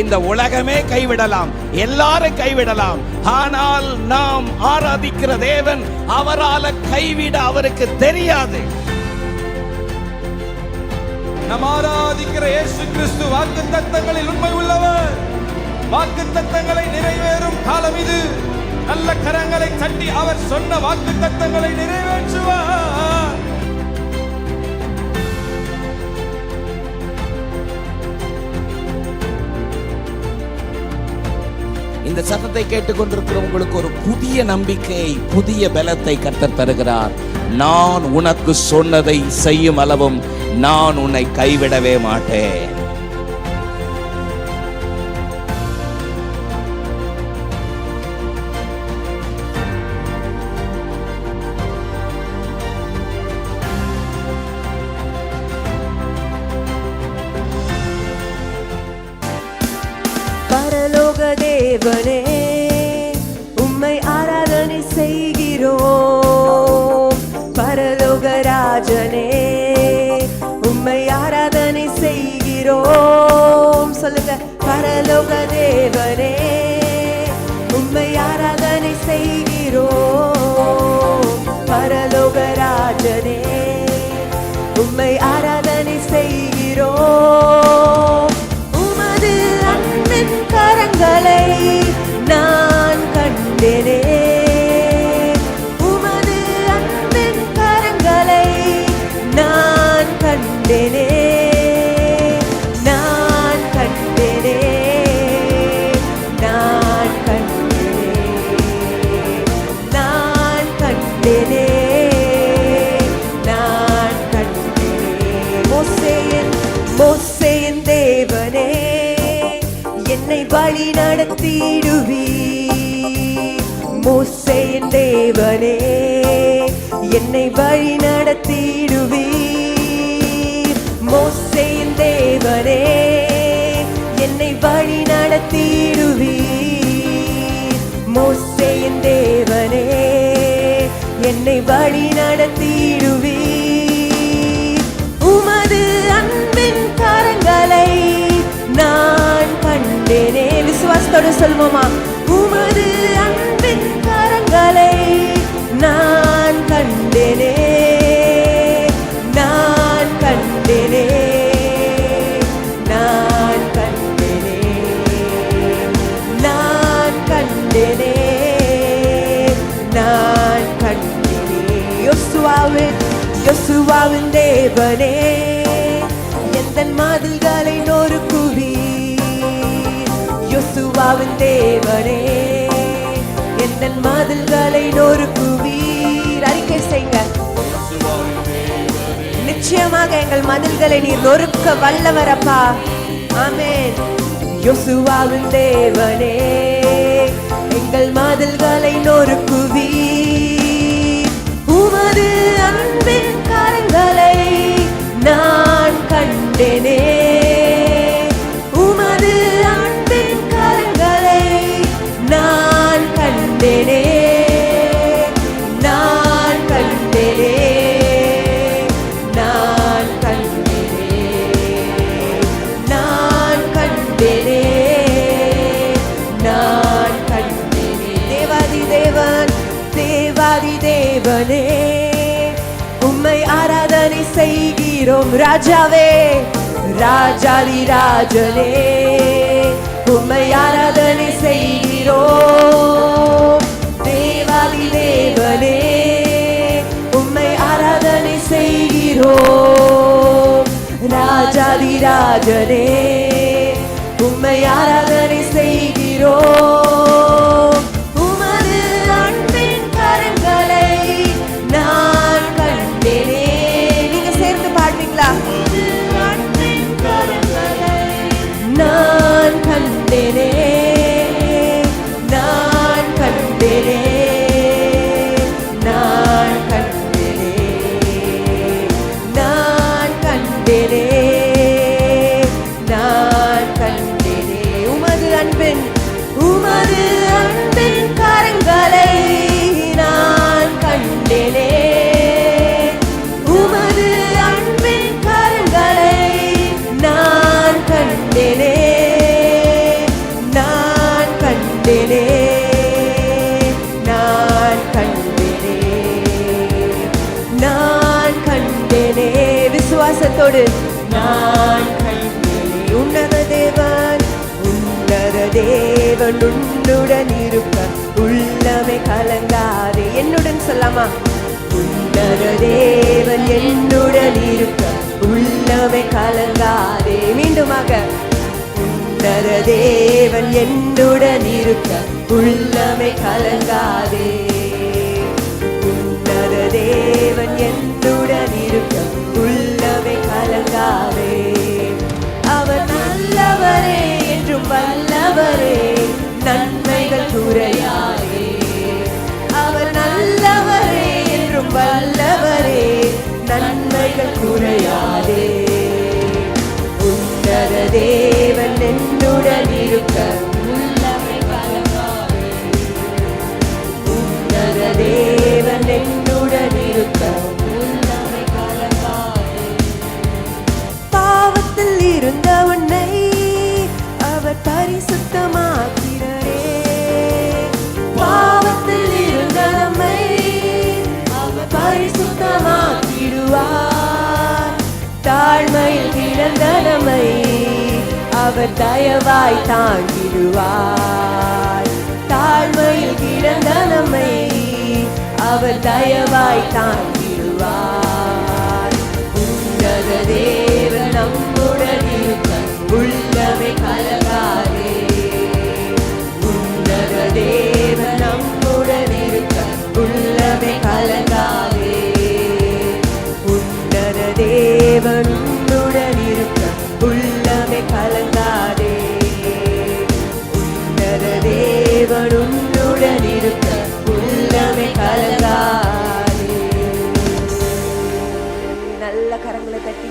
இந்த உலகமே கைவிடலாம், எல்லாரும் கைவிடலாம். ஆனால் நாம் ஆராதிக்கிற தேவன் அவரால் கைவிட அவருக்கு தெரியாது. நாம் ஆராதிக்கிற இயேசு கிறிஸ்து வாக்குத்தத்தங்களில் உண்மை உள்ளவர். வாக்குத்தத்தங்களை நிறைவேறும் காலம் இது. நல்ல கரங்களை தட்டி அவர் சொன்ன வாக்குத்தத்தங்களை நிறைவேற்றுவார். இந்த சத்தத்தை கேட்டுக்கொண்டிருக்கிற உங்களுக்கு ஒரு புதிய நம்பிக்கை, புதிய பலத்தை கர்த்தர் தருகிறார். நான் உனக்கு சொன்னதை செய்யும் அளவும் நான் உன்னை கைவிடவே மாட்டேன். பரலோக தேவனே, உம்மை ஆராதனை செய்கிறோம். பரலோக ராஜனே, உம்மை ஆராதனை செய்கிறோம். சொல்லுங்க. பரலோக தேவனே, உம்மை ஆராதனை செய்கிறோம். பரலோக ராஜனே, உம்மை ஆராதனை செய்கிறோம். உமது அன்பின் கரங்களை நான் கண்டேனே. உமது அன்பின் கரங்களை நான் கண்டேனே. நான் கண்டேனே. நான் கண்டேனே. நான் கண்டேனே. நான் கண்டேனே. மோசேயின் தேவனே, என்னை வழி நடத்திடுவீர். மோசேயின் தேவனே, என்னை வழி நடத்திடுவீர். மோசேயின் தேவனே, என்னை வழி நடத்திடுவீர். மோசேயின் தேவனே, என்னை வழி நடத்திடுவீர். உமது அன்பின் கரங்களை நான் கண்டேனே. விசுவாசத்தோடு சொல்வோமா? உமது அன்பின் கரங்களை நான் கண்டேனே. நான் கண்டேனே. நான் கண்டேனே. நான் கண்டேனே. நான் கண்டேனே. யோசுவாவின் தேவனே, எந்தன் மதில்களை நொறுக்குவீர். யோசுவாவின் தேவனே, எந்தன் மதில்களை நொறுக்குவீர். அறிக்கை செய்யுங்க. நிச்சயமாக எங்கள் மதில்களை நீர் நொறுக்க வல்லவரப்பா. ஆமென். யோசுவாவின் தேவனே, எங்கள் மதில்களை நொறுக்குவீர். உமது அன்பின் கரங்களை நான் கண்டேனே. உமது அன்பின் கரங்களை நான் கண்டேனே. நான் கண்டேனே. நான் கண்டேனே. நான் கண்டேனே. நான் கண்டேனே. தேவாதி தேவனே, உம்மை ஆராதனை செய்கிறோம். ராஜாவே, ராஜாதி ராஜனே, உம்மை ஆராதனை செய்கிறோம். தேவாதி தேவனே, உம்மை ஆராதனை செய்கிறோம். ராஜாதி ராஜனே, உம்மை ஆராதனை செய்கிறோம். உமது அன்பின் கரங்களை நான் கண்டேனே. நீங்க சேர்ந்து பாடுவீங்களா? அன்பின் கரங்களை நான் கண்டேனே. நான் கண்டேனே. நான் கண்டேனே. நான் கண்டேனே. நான் கண்டேனே. உமது என்னோடு நான் கண்டேனே. உன்னத தேவன் உன்னுடன் இருக்க உள்ளமே கலங்காதே. என்னுடன் சொல்லாமா? உன்னத தேவன் என்னுடன் இருக்க உள்ளமே கலங்காதே. மீண்டுமாக, உன்னத தேவன் என்னுடன் இருக்க உள்ளமே கலங்காதே. உன்னத தேவன் என்னுடன் இருக்க உள்ளமே கலங்காதே. அவர் நல்லவரே என்றும் வல்லவரே, நன்மைகள் குறையாதே. அவர் நல்லவரே என்றும் வல்லவரே, நன்மைகள் குறையாதே. உன்னத தேவன் என்னுடன் இருக்க உள்ளமை கலங்காதே. உன்னத தேவன் என்னுடன் இருக்க உள்ளமை கலங்காதே. பாவத்தில் இருந்த உன்னை அவர் பரிசுத்தமாக்கிறாரே. பாவத்தில் இருந்த நம்மை அவர் பரிசுத்தமாக்கிடுவார். தாழ்மையில் கிடந்த நம்மை அவர் தயவாய் தாங்கிடுவார். தாழ்மையில் கிடந்த நம்மை அவர் தயவாய் தாங்கிடுவார். உன்னத தேவன் நம்முடன் இருக்க உள்ளமே கலங்காதே. உன்னத தேவன் நம்முடன் இருக்க உள்ளமே கலங்காதே. உன்னத தேவன் உன்னுடன் இருக்க உள்ளமே கலங்காதே. உன்னத தேவன் உன்னுடன் இருக்க உள்ளமே கலங்காதே. நல்ல கரங்களை தட்டி,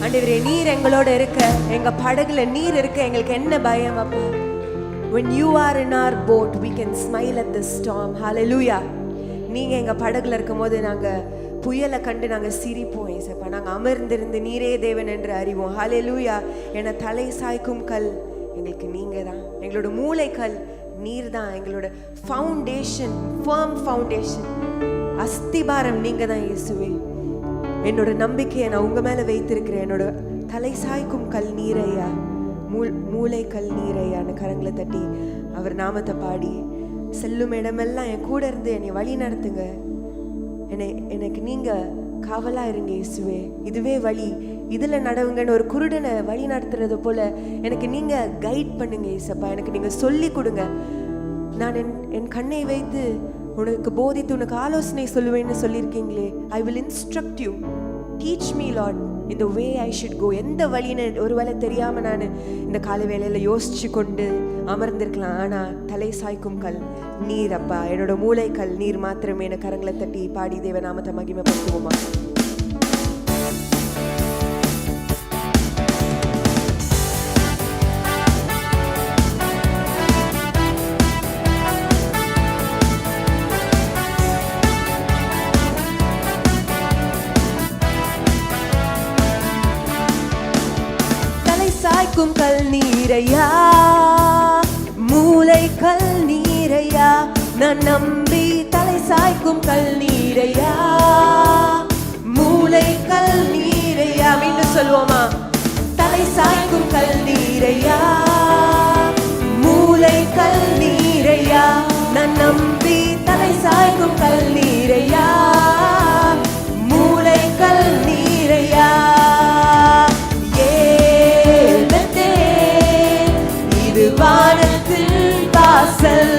ஆண்டவரே நீர் எங்களோட இருக்க, எங்க படகுல நீர் இருக்க, எங்களுக்கு என்ன பயம் அப்பா? When you are in our boat, we can smile at the storm. Hallelujah. நீங்க எங்க படகுல இருக்கும்போது நாங்க புயலை கண்டு நாங்க சிரிப்போம் ஏசப்பா. நாங்க அமர்ந்திருந்து நீரே தேவன் என்று அறிவோம். ஹalleluya. என தலை சாய்க்கும் கல் எங்களுக்கு நீங்க தான். எங்களோட மூளைக்கல் நீர் தான். எங்களோட ஃபவுண்டேஷன், ஃபர்ம் ஃபவுண்டேஷன், அஸ்திபாரம் நீங்க தான் இயேசுவே. என்னோட நம்பிக்கையை நான் உங்க மேல வைத்திருக்கிறேன். என்னோட தலை சாய்க்கும் கல் நீரையா, மூளை கல் நீரையான்னு கரங்களை தட்டி அவர் நாமத்தை பாடி செல்லும் இடமெல்லாம் என் கூட இருந்து என்னை வழி நடத்துங்க. எனக்கு நீங்க காவலா இருங்க இயேசுவே. இதுவே வழி, இதுல நடவுங்கன்னு ஒரு குருடனை வழி நடத்துறது போல எனக்கு நீங்க கைட் பண்ணுங்க இயேசப்பா. எனக்கு நீங்க சொல்லி கொடுங்க. நான் என் கண்ணை வைத்து உனக்கு போதித்து உனக்கு ஆலோசனை சொல்லுவேன்னு சொல்லியிருக்கீங்களே. I will instruct you, teach me lord இந்த வே ஐ ஷுட் கோ. எந்த வழின்னு ஒருவேளை தெரியாம நான் இந்த காலை வேளையில யோசிச்சு கொண்டு அமர்ந்திருக்கலாம். ஆனா தலை சாய்க்கும் கல் நீர் அப்பா. என்னோட மூளை கல் நீர் மாத்திரமே. என கரங்களை தட்டி பாடி தேவ நாமத்தை மகிமைப்படுத்துவோமா? சாய்க்கும் கல் நீரையா, மூளை கல் நீரையா, நான் நம்பி தலை சாய்க்கும் கல் நீரையா, மூளை கல் நீரையா. மீண்டும் சொல்லுவோமா? தலை சாய்க்கும் கல் நீரையா, மூளை கல் நீரையா, நான் நம்பி தலை சாய்க்கும் கல் நீரையா, மூளை கல் நீரையா. வானத்தின் வாசல்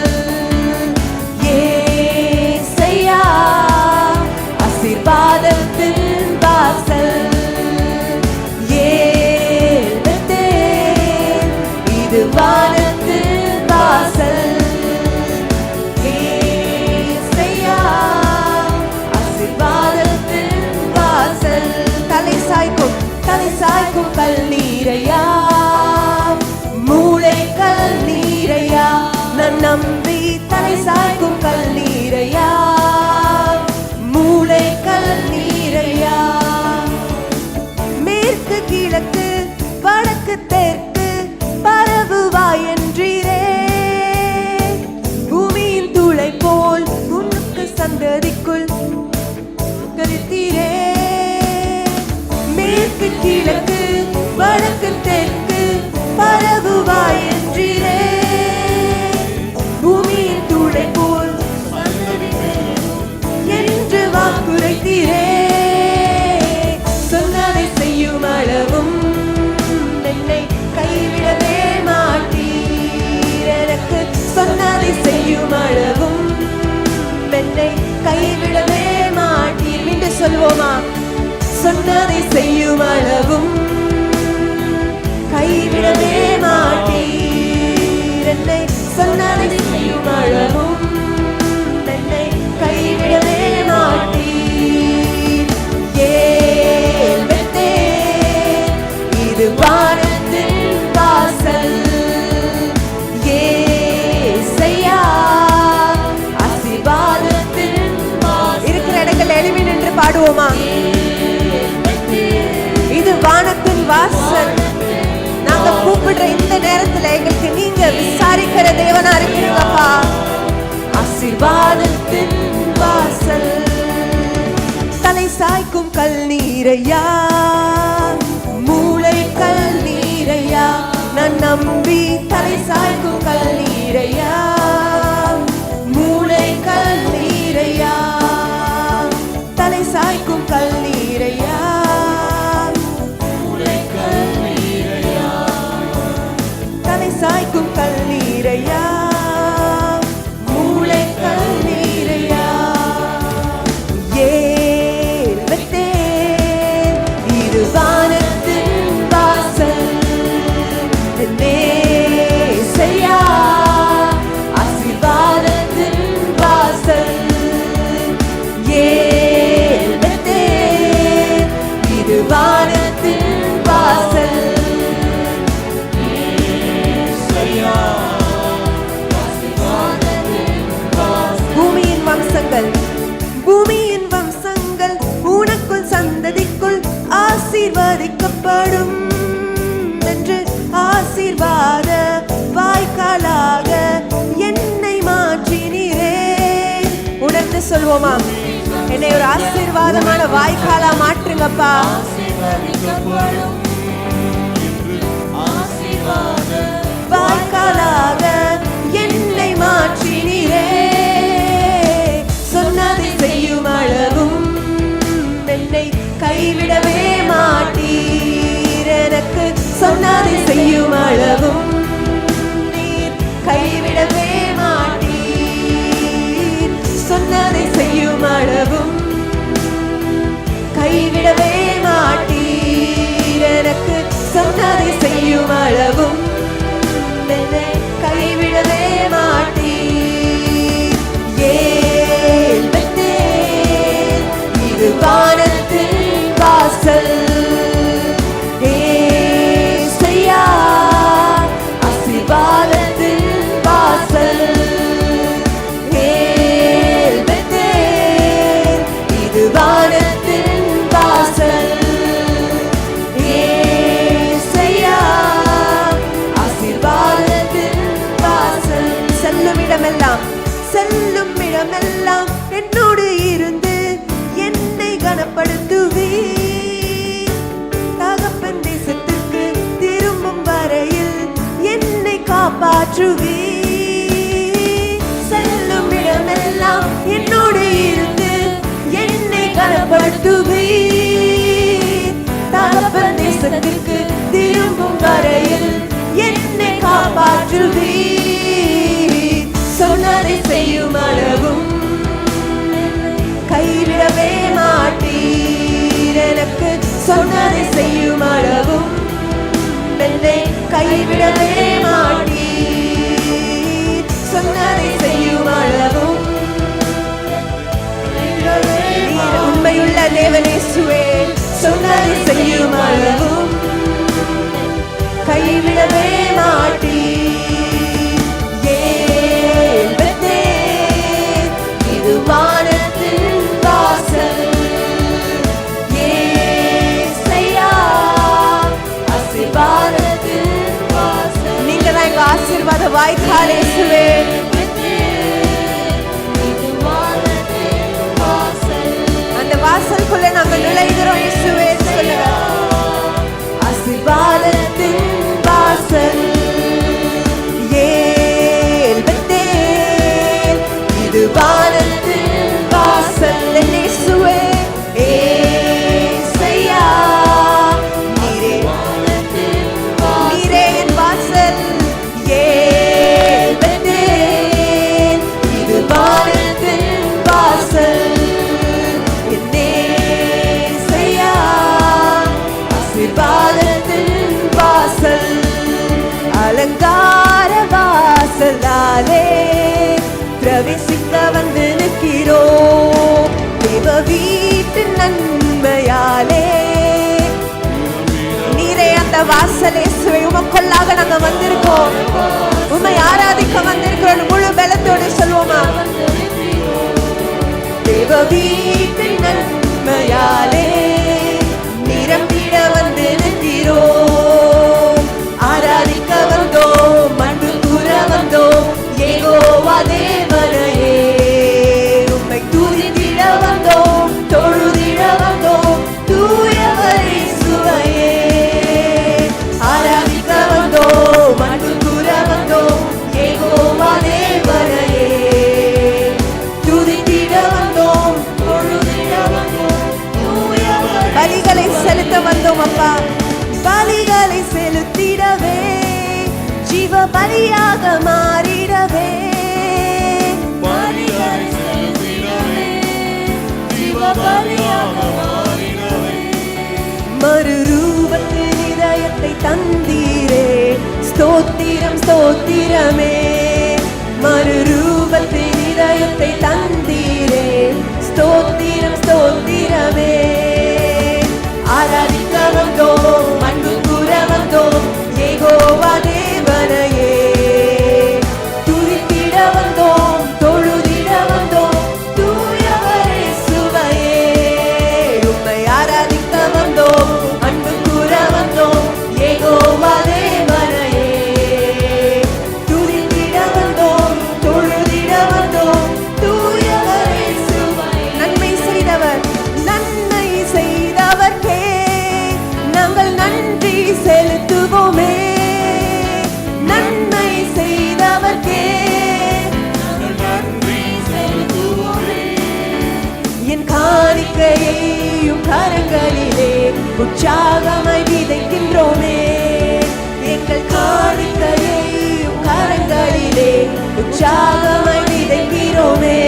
ஏசையா, ஆசீர்வாதத்தின் வாசல் ஏழுதே. இது வானத்தின் வாசல் ஏசையா, ஆசீர்வாதத்தின் வாசல். தலை சாய்க்கும் கல் நீரையா, மூளை கல் நீரையா, நான் நம்பி தலை சாய்க்கும் கல் நீரையா, மூளை கல் நீரையா. மேற்கு கிழக்கு வடக்கு தெற்கு பரவுவாய் என்றீரே, பூமியின் துளை போல் உனக்கு சந்ததிக்குள் கருத்தீரே. மேற்கு உரைத்தீரே. சொன்னதை செய்யும் அளவும் என்னை கைவிடவே மாட்டீர். எனக்கு சொன்னதை செய்யும் அளவும் என்னை கைவிடவே மாட்டீர். மீண்டும் சொல்வோமா? சொன்னதை செய்யும் அளவும் கைவிடவே மாட்டீர். என்னை சொன்னதை செய்யும் அளவும் என்னை கைவிடவே மாட்டீர். ஏல் பெத்தேல், இது வானத்தின் வாசல். ஏசையா, ஆசீர்வாதத்தின் வாசல். இருக்கிற இடங்கள் எழுப்பி நின்று பாடுவோமா? இது வானத்தின் வாசல். நாங்க கூப்பிடுற இந்த நேரத்துல எங்களுக்கு நீங்க விசாரிக்கிற தேவனா இருக்கிறீங்கப்பா. ஆசீர்வாதத்தின் வாசல். தலை சாய்க்கும் கல் நீரையா, மூளை கல் நீரையா, நான் நம்பி தலை சாய்க்கும் கல் நீரையா, மூளை கல் நீரையா, தலை சாய்க்கும் கல் நீரையா, சாய்க்கும் கல்லீரையா, மூளை கல்லீரையா. ஏல் பெத்தேல், இது வானத்தின் வாசல். நேசையா, ஆசீர்வாதத்தின் வாசல். ஏல் பெத்தேல், இது வானத்தின் வாசல். பூமியின் வம்சங்கள் உனக்குள் சந்ததிக்குள் ஆசீர்வதிக்கப்படும் என்று ஆசீர்வாத வாய்க்காலாக என்னை மாற்றினீரே. உணர்ந்து சொல்வோமா? என்னை ஒரு ஆசீர்வாதமான வாய்க்காலா மாற்றுங்கப்பா. வாய்க்காலாக என்னை மாற்றினீரே. சொன்னதை செய்யும் அளவும் என்னை கைவிடவே மாட்டீர். எனக்கு சொன்னதை செய்யும் அளவும் நீர் கைவிடவே மாட்டீர். சொன்னதை செய்யும் அளவும் கைவிடவே மாட்டீர். எனக்கு சொன்னதை செய்யும் அளவும் என்னை கைவிடவே மாட்டீர். ஏல் பெத்தேல், இது வானத்தின் வாசல். ஏசையா, ஆசீர்வாதத்தின் வாசல். ஏல் பெத்தேல், இது வானத்தின் வாசல். ஏசையா, ஆசீர்வாதத்தின் வாசல். செல்லும் இடமெல்லாம் செல்லும் இடமெல்லாம் என்னோடு இருந்து என்னை கனப்படுத்துவீர். தகப்பன் தேசத்திற்கு திரும்பும் வரையில் என்னை காப்பாற்றுவீர். செல்லும் இடமெல்லாம் என்னோடு இருந்து என்னை கனப்படுத்துவீர். தகப்பன் தேசத்திற்கு திரும்பும் வரையில் என்னை காப்பாற்றுவீர். சொன்னதை செய்யும் அளவும் கைவிடவே மாட்டீர். எனக்கு சொன்னதை செய்யும் அளவும் என்னை கைவிடவே மாட்டீர். சொன்னதை செய்யும் அளவும் உண்மையுள்ள தேவனேசுவே, சொன்னதை செய்யும் அளவும் கைவிடவே மாட்டீர். வானத்தின் வாசல். ஏசையா, ஆசீர்வாதத்தின் வாசல். நீங்க தான் எங்க ஆசீர்வாத வாய்க்கால் இயேசுவே. அந்த வாசலுக்குள்ள நாங்க நுழைகிறோம் இயேசுவே. சொல்லுங்க. ஆசீர்வாதத்தின் வாசல். வீட்டு நன்மையாலே நீரே அந்த வாசலே சுவை உமக்குள்ளாக நாங்க வந்திருக்கோம். உம்மை ஆராதிக்க வந்திருக்கிறோம். முழு பலத்தோடு சொல்வோமா? தேவ வீட்டு நன்மையாலே நிரம்பிட வந்து நிற்கிறோம். ஆராதிக்க வந்தோம், அன்பு கூற வந்தோம். யெகோவா தேவனையே உம்மை துதித்திட வந்தோம், தொழுதிட வந்தோம். தூயவரே சுவையே ஆராதிக்க வந்தோம், அன்பு கூற வந்தோம். யெகோவா தேவனையே துதித்திட வந்தோம், தொழுதிட வந்தோம். தூயவரே பலிகளை செலுத்த வந்தோம் அப்பா. பலிகளை செலுத்திடவே, ஜீவ பலியாக மாறிடவே. பலிகளை செலுத்திடவே, ஜீவ பலியாக மாறிடவே. மறுரூபத்தில் இதயத்தை தந்தீரே, ஸ்தோத்திரம் ஸ்தோத்திரமே. மறுரூபத்தில் இதயத்தை தந்தீரே, ஸ்தோத்திரம் ஸ்தோத்திரமே. ஆராதிக்க வந்தோம், அன்பு கூற வந்தோம். யெகோவா தேவனையே துதித்திட வந்தோம், தொழுதிட வந்தோம். தூயவரே சுவையே உம்மை ஆராதிக்க வந்தோம், அன்பு கூற வந்தோம். யெகோவா தேவனையே துதித்திட வந்தோம், தொழுதிட வந்தோம். தூயவரே சுவையே நன்மை செய்தவர், நன்மை செய்தவர்க்கே நாங்கள் நன்றி செலுத்துவோமே. நன்மை செய்தவர்க்கே நன்றி செலுத்துவோமே. என் காணிக்கையையும் கரங்களிலே உற்சாகமாய் விதைக்கின்றோமே. எங்கள் காணிக்கையையும் கரங்களிலே உற்சாகமாய் விதைக்கிறோமே.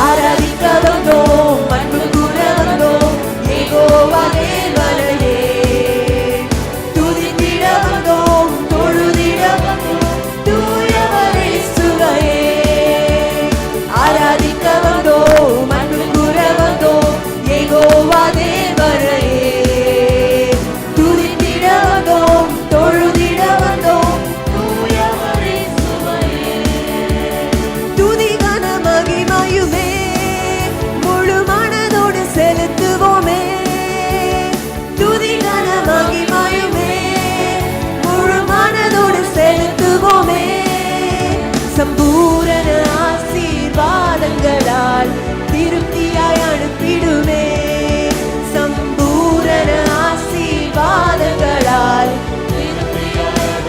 ஆராதிக்க வந்தோம், அன்பு கூற வந்தோம். யெகோவா தேவனையே துதித்திட வந்தோம், தொழுதிட வந்தோம். தூயவரே சுவையே ஆராதிக்க வந்தோம், அன்பு கூற வந்தோம். யெகோவா தேவனையே துதித்திட வந்தோம், தொழுதிட வந்தோம். தூயவரே சுவையே துதிகான மகிமையுமே முழு மனதோடு செலுத்துவோமே. துதிகான மகிமையுமே முழு மனதோடு செலுத்துவோமே. சம்பூரண ஆசீர்வாதங்களால் திருப்தியாய் அனுப்பிடுமே. சம்பூரண ஆசீர்வாதங்களால்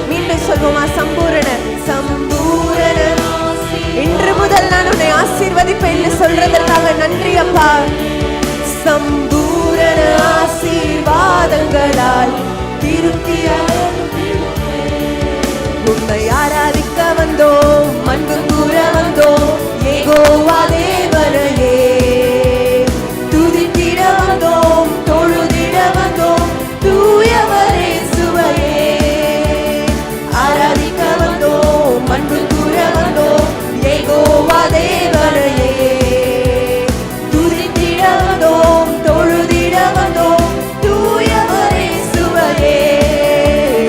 மீண்டும் சொல்வோமா? சம்பூரண சம்பூரண. இன்று முதல் நான் உன்னை ஆசீர்வதிப்பேன் சொல்றதற்காக நன்றி அப்பா. சம்பூரண ஆசீர்வாதங்களால் திருப்தியாய் உம்மை ஆராதிக்க வந்தோம், அன்பு கூற வந்தோம். யெகோவா தேவனையே துதித்திட வந்தோம், தொழுதிட வந்தோம். தூயவரே சுவையே ஆராதிக்க வந்தோம், அன்பு கூற வந்தோம். யெகோவா தேவனையே துதித்திட வந்தோம், தொழுதிட வந்தோம். தூயவரே சுவையே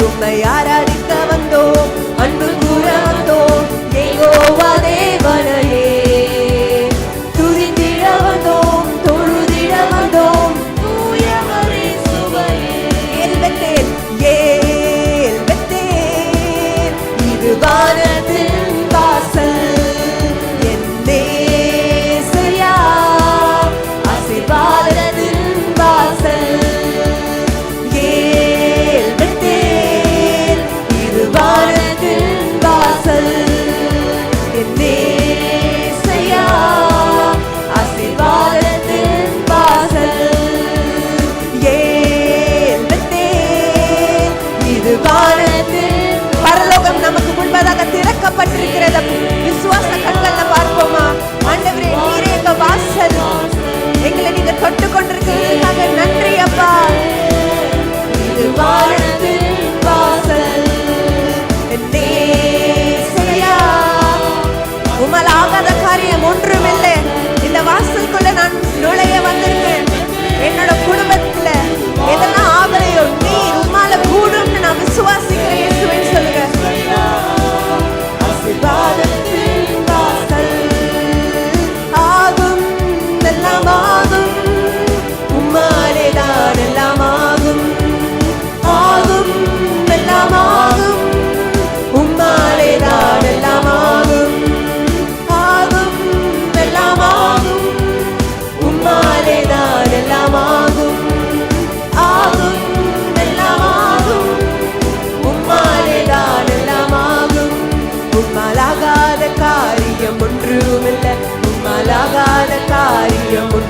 உம்மை ஆராதிக்க வந்தோம், அன்பு கூற வந்தோம். யெகோவா தேவனையே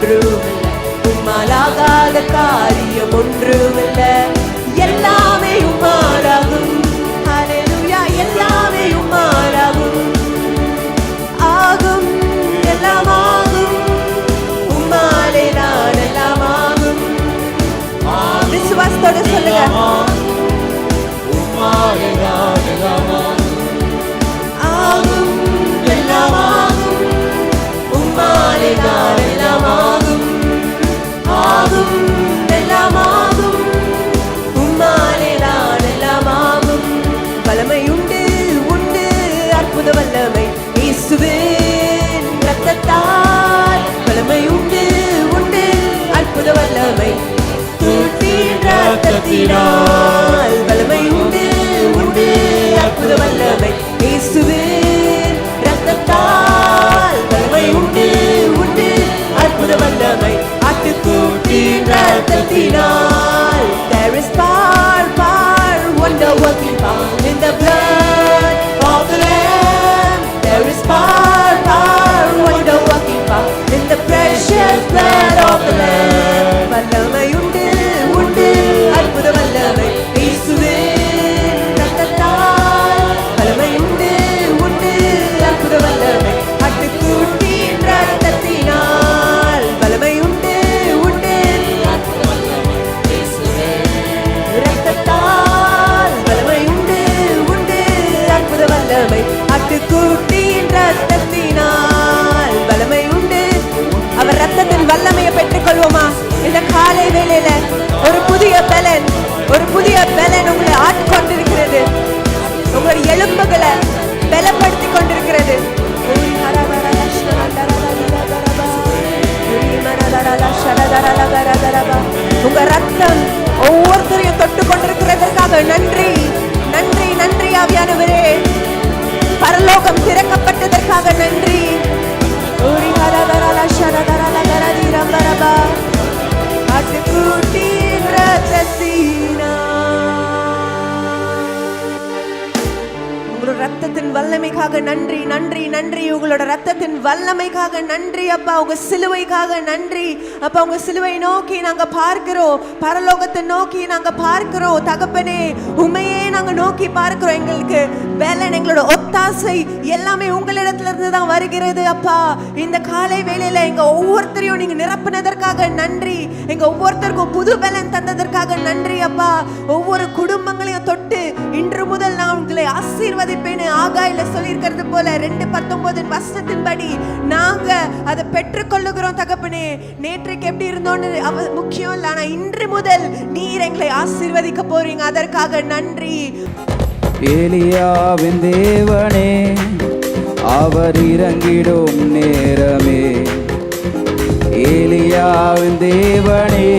ஒன்றுமில்லை, உம்மாலாகாத காரியம் ஒன்றுமில்லை. எல்லாமே உம்மாலாகும், ஹல்லேலூயா, எல்லாமே உம்மாலாகும். ஆகும், எல்லாம் ஆகும், உம்மாலே நான் எல்லாம் ஆகும். விசுவாசத்தோட சொல்லுங்க. உம்மாலே நான் எல்லாம் ஆகும், எல்லாம் ஆகும், உம்மாலே நான் எல்லாம் ஆகும். ஆகும், எல்லாம் ஆகும், உம்மாலே நான் எல்லாம் ஆகும். வல்லமை உண்டு, உண்டு, அற்புத வல்லமை இயேசுவின் இரத்தத்தால். வல்லமை உண்டு, உண்டு, அற்புத வல்லமை தூற்றின் இரத்தத்தினால். வல்லமை உண்டு, உண்டு, அற்புத வல்லமை இயேசுவின் இரத்தத்தால். வல்லமை உண்டு, உண்டு, அற்புத வல்லமை ஆட்டுக்குட்டியின் இரத்தத்தினால். There is power, power, wonder working power in the blood of the Lamb. There is power, power, wonder working power in the precious blood of the Lamb. வல்லமை உண்டு, உண்டு, அற்புத வல்லமை இயேசுவின் இரத்தத்தால். வல்லமை உண்டு, உண்டு, அற்புத வல்லமை ஆட்டுக்குட்டியின் இரத்தத்தினால். வல்லமை உண்டு, உண்டு, இரத்தத்தால். வல்லமை உண்டு, உண்டு, அற்புத வல்லமை ஆட்டுக்குட்டியின் இரத்தத்தினால். வல்லமை உண்டு. அவர் ரத்தத்தின் வல்லமையை பெற்றுக் கொள்வோமா? இந்த காலை வேளையில ஒரு புதிய பலன், ஒரு புதிய பலன் உங்களை ஆட்கொண்டிருக்கிறது. உங்களுடைய எலும்புகளை பலப்படுத்திக் கொண்டிருக்கிறது. உங்க ரத்தம் ஒவ்வொருத்தரையும் தொட்டு கொண்டிருக்கிறதற்காக நன்றி, நன்றி, நன்றி ஆவியானவரே. பரலோகம் திறக்கப்பட்டதற்காக நன்றி. ஆட்டுக்குட்டியின் உங்களோட ரத்தத்தின் வல்லமைக்காக நன்றி, நன்றி, நன்றி. உங்களோட ரத்தத்தின் வல்லமைக்காக நன்றி அப்பா. உங்க சிலுவைக்காக நன்றி அப்பா. உங்க சிலுவை நோக்கி நாங்க பார்க்கிறோம், பரலோகத்தை நோக்கி நாங்க பார்க்கிறோம் தகப்பனே. உண்மையே நாங்க நோக்கி பார்க்கிறோம். எங்களுக்கு வேலன், எங்களோட ஒத்தாசை எல்லாமே உங்களிடத்துல இருந்து தான் வருகிறது அப்பா. இந்த காலை வேளையில எங்க ஒவ்வொருத்தரையும் நீங்க நிரப்பினதற்காக நன்றி. எங்க ஒவ்வொருத்தருக்கும் புது பலன் தந்ததற்காக நன்றி அப்பா. ஒவ்வொரு குடும்பங்களையும் தொட்டு இன்று முதல் நான் உங்களை ஆசீர்வதிப்பேன்னு ஆகாயில சொல்லியிருக்கிறது போல 2:19 வசனத்தின்படி நாங்க அதை பெற்றுக்கொள்ளுகிறோம் தகப்பனே. நேற்றைக்கு எப்படி இருந்தோன்னு முக்கியம் இல்லை, ஆனா இன்று முதல் நீர் எங்களை ஆசீர்வதிக்க போறீங்க, அதற்காக நன்றி. ஏலியாவின் தேவனே, அவர் இறங்கிடும் நேரமே. ஏலியாவின் தேவனே,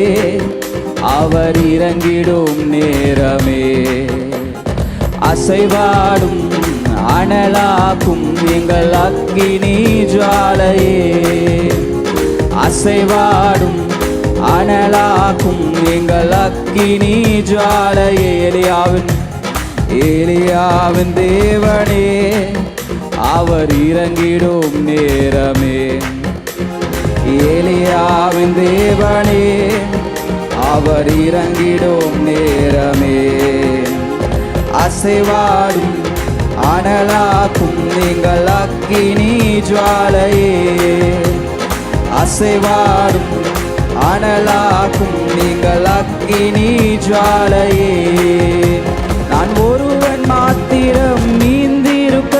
அவர் இறங்கிடும் நேரமே. அசைவாடும் அனலாக்கும் எங்கள் அக்கினி ஜுவாலையே. அசைவாடும் அனலாக்கும் எங்கள் அக்கினி ஜுவாலையே. ஏலியாவின் தேவனே, அவர் இறங்கிடும் நேரமே. ஏலியாவின் தேவனே, அவர் இறங்கிடும் நேரமே. அசைவாடும் அனலாக்கும் நீங்கள் அக்கினி ஜுவாலையே. அசைவாடும் அனலாக்கும் நீங்கள் அக்கினி ஜுவாலையே. நான் ஒருவன் மாத்திரம் நீந்திருக்க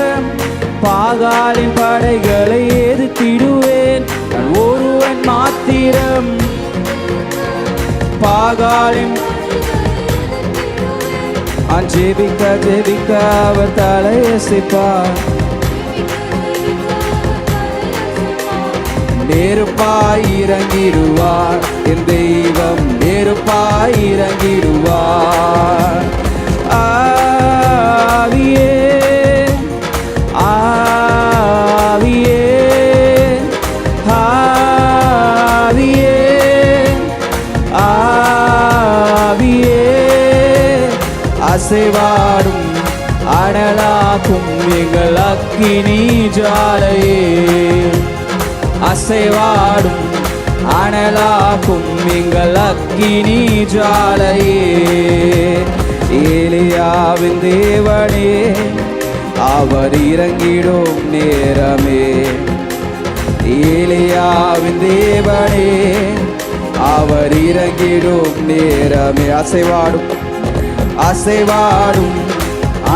பாகாலின் படைகளை எதிர்த்திடுவேன். நான் ஒருவன் மாத்திரம் பாகாலின் ஜெபிக்க ஜெபிக்க அவர் தலையசைப்பார். நெருப்பாய் இறங்கிடுவார் என் தெய்வம், நெருப்பாய் இறங்கிடுவார். ஆவியே ஆவியே ஆவியே ஆவியே. அசைவாடும் அனலாக்கும் எங்கள் அக்கினி ஜுவாலையே. அசைவாடும் அனலாக்கும் எங்கள் அக்கினி ஜுவாலையே. ஏலியாவின் தேவனே அவர் இறங்கிடும் நேரமே. ஏலியாவின் தேவனே அவர் இறங்கிடும் நேரமே. அசைவாடும் அசைவாடும்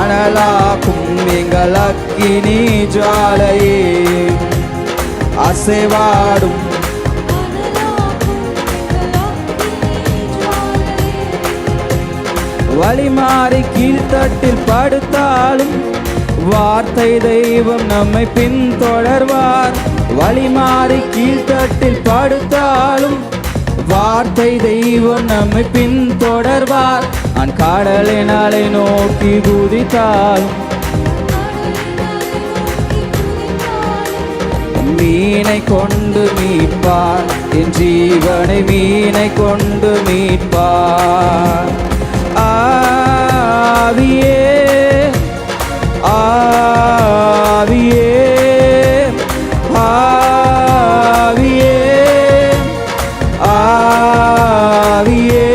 அனலாக்கும் எங்கள் அக்கினி ஜுவாலையே. அசைவாடும் வழிமாறி கீழ்த்தட்டில் படுத்தாலும் வார்த்தை தெய்வம் நம்மை பின்தொடர்வார். வழிமாறி கீழ்த்தட்டில் படுத்தாலும் வார்த்தை தெய்வம் நம்மை பின்தொடர்வார். நான் கடலினாலே நோக்கி குதித்தாலும் மீனை கொண்டு மீட்பார். என் ஜீவனை மீனை கொண்டு மீட்பார். ஆவியே ஆவியே ஆவியே ஆவியே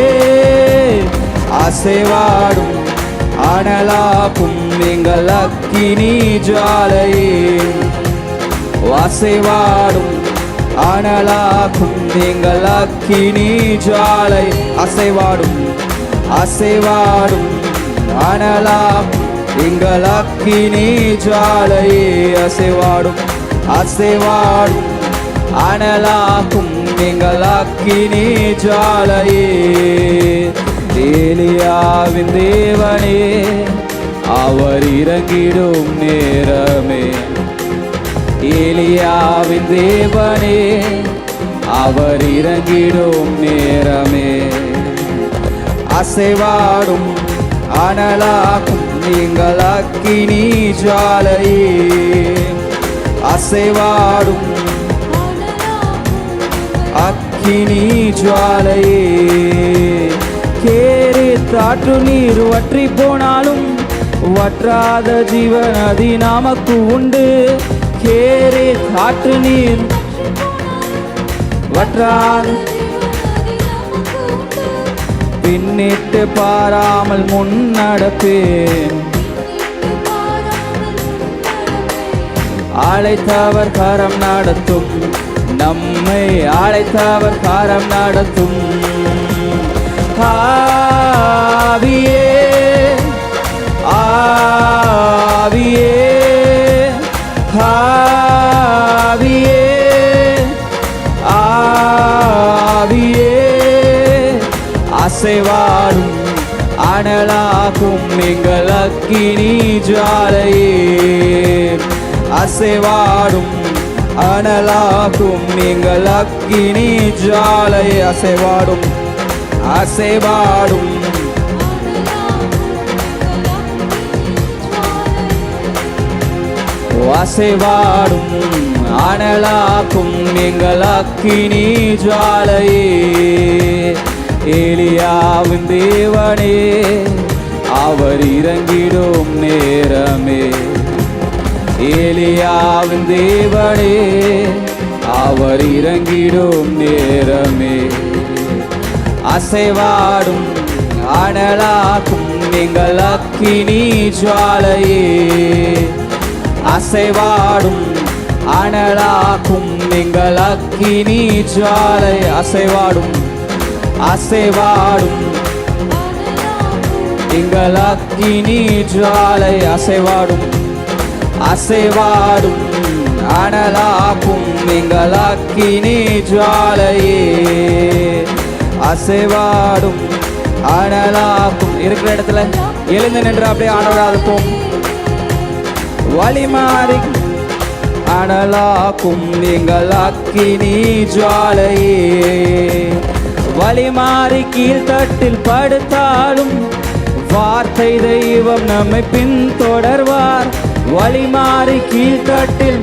அசைவாடும் அனலாக்கும் எங்கள் அக்கினி ஜுவாலையே. அசைவாடும் அனலாக்கும் எங்கள் அக்கினி ஜுவாலை. அசைவாடும் அசைவாடும் அனலாக்கும் எங்கள் அக்கினி ஜுவாலையே. அசைவாடும் அசைவாடும் அனலாக்கும் எங்கள் அக்கினி ஜுவாலையே. ஏலியாவின் தேவனே அவர் இறங்கிடும் நேரமே. ஏலியாவின் தேவனே அவர் இறங்கிடும் நேரமே. அசைவாடும் அனலாக்கும் எங்கள் அக்கினி ஜுவாலையே. அசைவாடும் அக்கினி ஜுவாலையே. கேரி தாற்று நீர் வற்றி போனாலும் வற்றாத ஜீவநதி நமக்கு உண்டு. கேரி காற்று நீர் வற்றாத பின்னிட்டு பாராமல் முன்னடப்பேன். அழைத்தவர் கரம் நடத்தும் நம்மை அழைத்தவர் கரம் நடத்தும். ஆவியே ஆவியே ஆவியே ஆவியே அசைவாடும் அனலாக்கும் எங்கள் அக்கினி ஜுவாலையே. அசைவாடும் அனலாக்கும் எங்கள் அக்கினி ஜுவாலையே. அசைவாடும் அசைவாடும் அசைவாடும் அனலாக்கும் எங்கள் அக்கினி ஜுவாலையே. ஏலியாவின் தேவனே அவர் இறங்கிடும் நேரமே. ஏலியாவின் தேவனே அவர் இறங்கிடும் நேரமே. அசைவாடும் அனலாக்கும் எங்கள் அக்கினி ஜுவாலையே. அசைவாடும் அனலாக்கும் எங்கள் அக்கினி ஜுவாலை. அசைவாடும் அசைவாடும் எங்கள் அக்கினி ஜுவாலை. அசைவாடும் அசைவாடும் அனலாக்கும் எங்கள் அக்கினி ஜுவாலையே. அசைவாடும் அனலாக்கும். இருக்கிற இடத்துல எழுந்து நின்று அப்படியே ஆண்டவராக வழிமாறி அனலாக்கும் எங்கள் அக்கினி ஜுவாலையே. வழிமாறி கீழ்த்தட்டில் படுத்தாலும் வார்த்தை தெய்வம் நம்மை பின்தொடர்வார். வழிமாறி கீழ்த்தட்டில்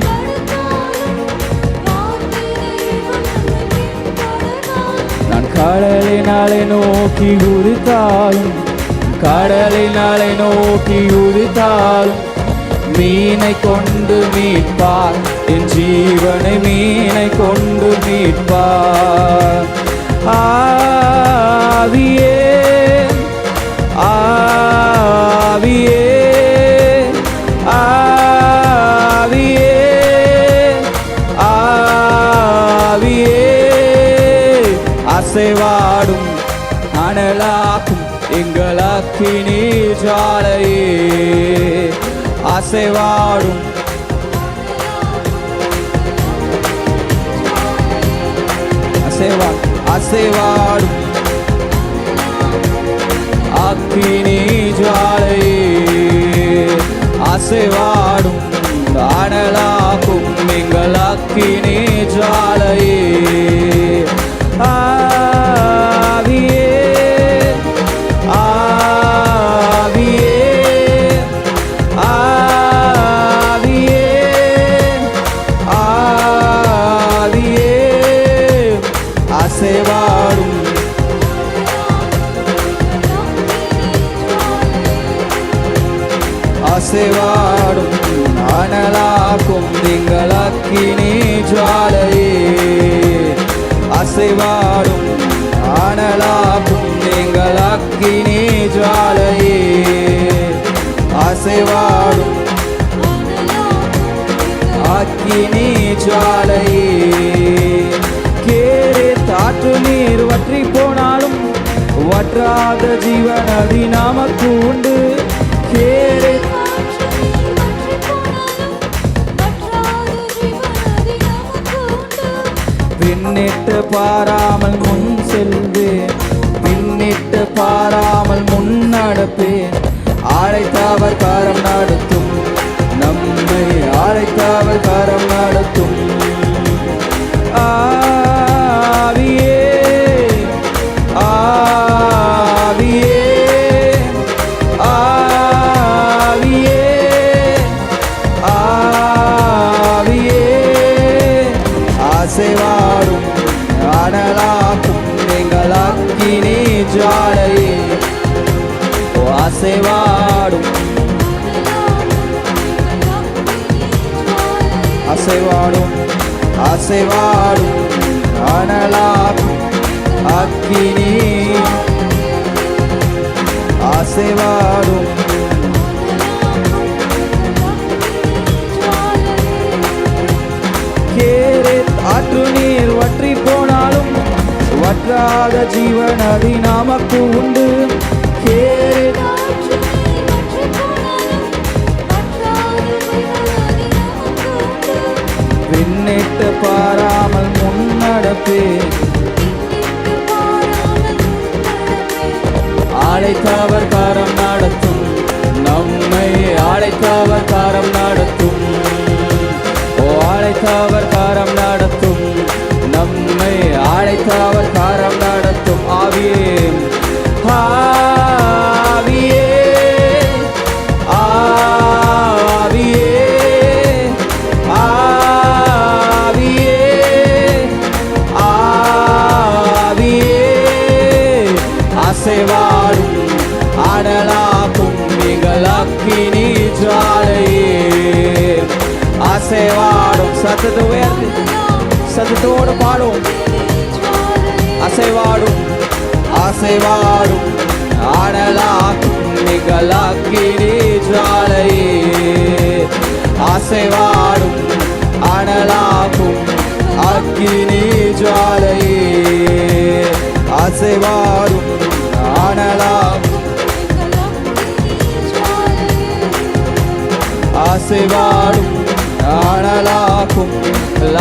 நான் கடலினாலே நோக்கி குதித்தாலும் கடலினாலே நோக்கி குதித்தாலும் மீனை கொண்டு மீட்பார். என் ஜீவனை மீனை கொண்டு மீட்பார். ஆவியே ஆவியே ஆவியே ஆவியே அசைவாடும் அனலாக்கும் எங்கள் அக்கினி ஜுவாலையே அசைவாடும் அசைவாடும் அக்கினி ஜுவாலையே அசைவாடும் அனலாக்கும் எங்கள் அக்கினி ஜுவாலையே ஆவியே ஆவியே ஆவியே ஆவியே அசைவாடும் அசைவாடும் அனலாக்கும் எங்கள் அக்கினி ஜுவாலையே அசைவாடும் அனலாக்கும் எங்கள் அக்கினி ஜுவாலையே அசைவாடும் அக்கினி ஜுவாலையே கேரே தாற்று நீர் வற்றி போனாலும் வற்றாத ஜீவன் நதி நமக்கு உண்டு கேரே பின்னிட்டு பாராமல் முன் செல்வேன் பின்னிட்டு பாராமல் முன் நடப்பேன் அழைத்தவர் காரம் நடத்தும் நம்மை அழைத்தவர் காரம் நடத்தும் ஆவியே ஆவியே ஆவியே ஆவியே அசைவாடும் அனலாக்கும் எங்கள் அக்கினி ஜுவாலையே அசைவாடும் அசைவாடும் அசைவாடும் அனலாக்கும் அக்கினி அசைவாடும் கேரே ஆற்று நீர் வற்றி போனாலும் வற்றாத ஜீவன் நதி நமக்கு உண்டு கேரே பின்னிட்டு பாராமல் முன்னடப்பேன் அழைத்தவர் காரம் நடத்தும் நம்மை அழைத்தவர் காரம் நடத்தும் ஓ அழைத்தவர் காரம் நடத்தும் நம்மை அழைத்தவர் காரம் நடத்தும் ஆவியே ஆவியே ஆவியே ஆவியே ஆவியே அசைவாடும் அனலாக்கும் எங்கள் அக்கினி ஜுவாலையே அசைவாடும் சத்தத்தை உயர்த்தி சத்தத்தோடு பாடும் அசைவாடும் அசைவாடும் அனலாக்கும் எங்கள் அக்கினி ஜுவாலையே அசைவாடும் அனலாக்கும் அக்கினி ஜுவாலையே அசைவாடும் அனலாக்கும் அசைவாடும் அனலாக்கும்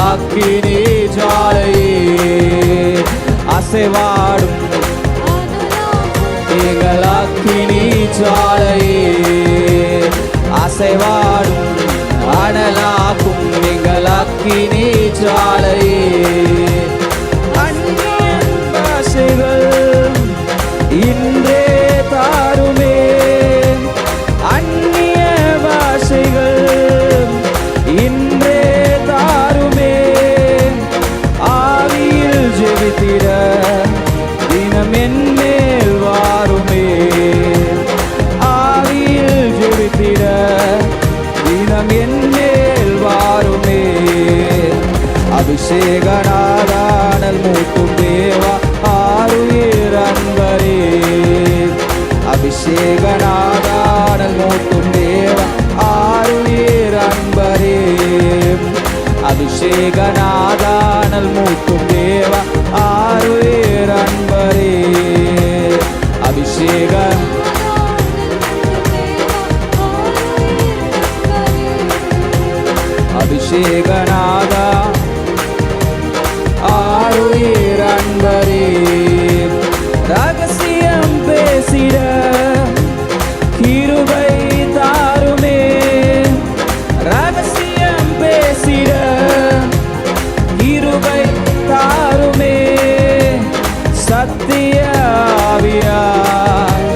அக்கினி ஜுவாலையே அசைவாடும் எங்கள் அக்கினி ஜுவாலையே அசைவாடும் அனலாக்கும் எங்கள் அக்கினி ஜுவாலையே அந்நியன் பாஷைகள் இன்றே தாருமே அந்நிய பாஷைகள் இன்றே தாருமே ஆவியில் ஜெபித்திட தினம் என்மேல் வாருமே ஆவியில் ஜெபித்திட தினம் என்மேல் வாருமே அபிஷேகநாத தேவா ஆருயிர் அன்பரே அபிஷேக அபிஷேகநாதா ஆருயிர் அன்பரே ரகசியம் பேசிட கிருபை தாருமே ரகசியம் பேசிட கிருபை தாருமே சத்திய ஆவியாய்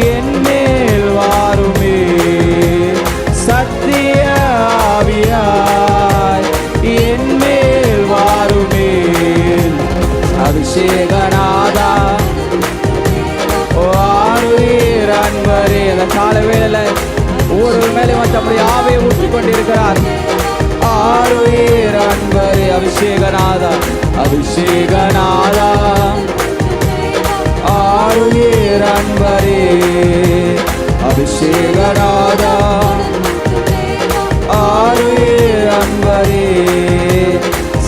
என் மேல் வாருமே சத்திய ஆவியாய் என் மேல் வாருமே அபிஷேகநாதா ஆருயிர் அன்பரே அந்த கால வேளையில ஒவ்வொரு மேலும் தம்முடைய ஆவியை ஊற்றிக் கொண்டிருக்கிறார் ஆருயிர் அன்பரே அபிஷேகநாதா அபிஷேகநாதா ஆருயிர் அன்பரே அபிஷேகநாதா ஆருயிர் அன்பரே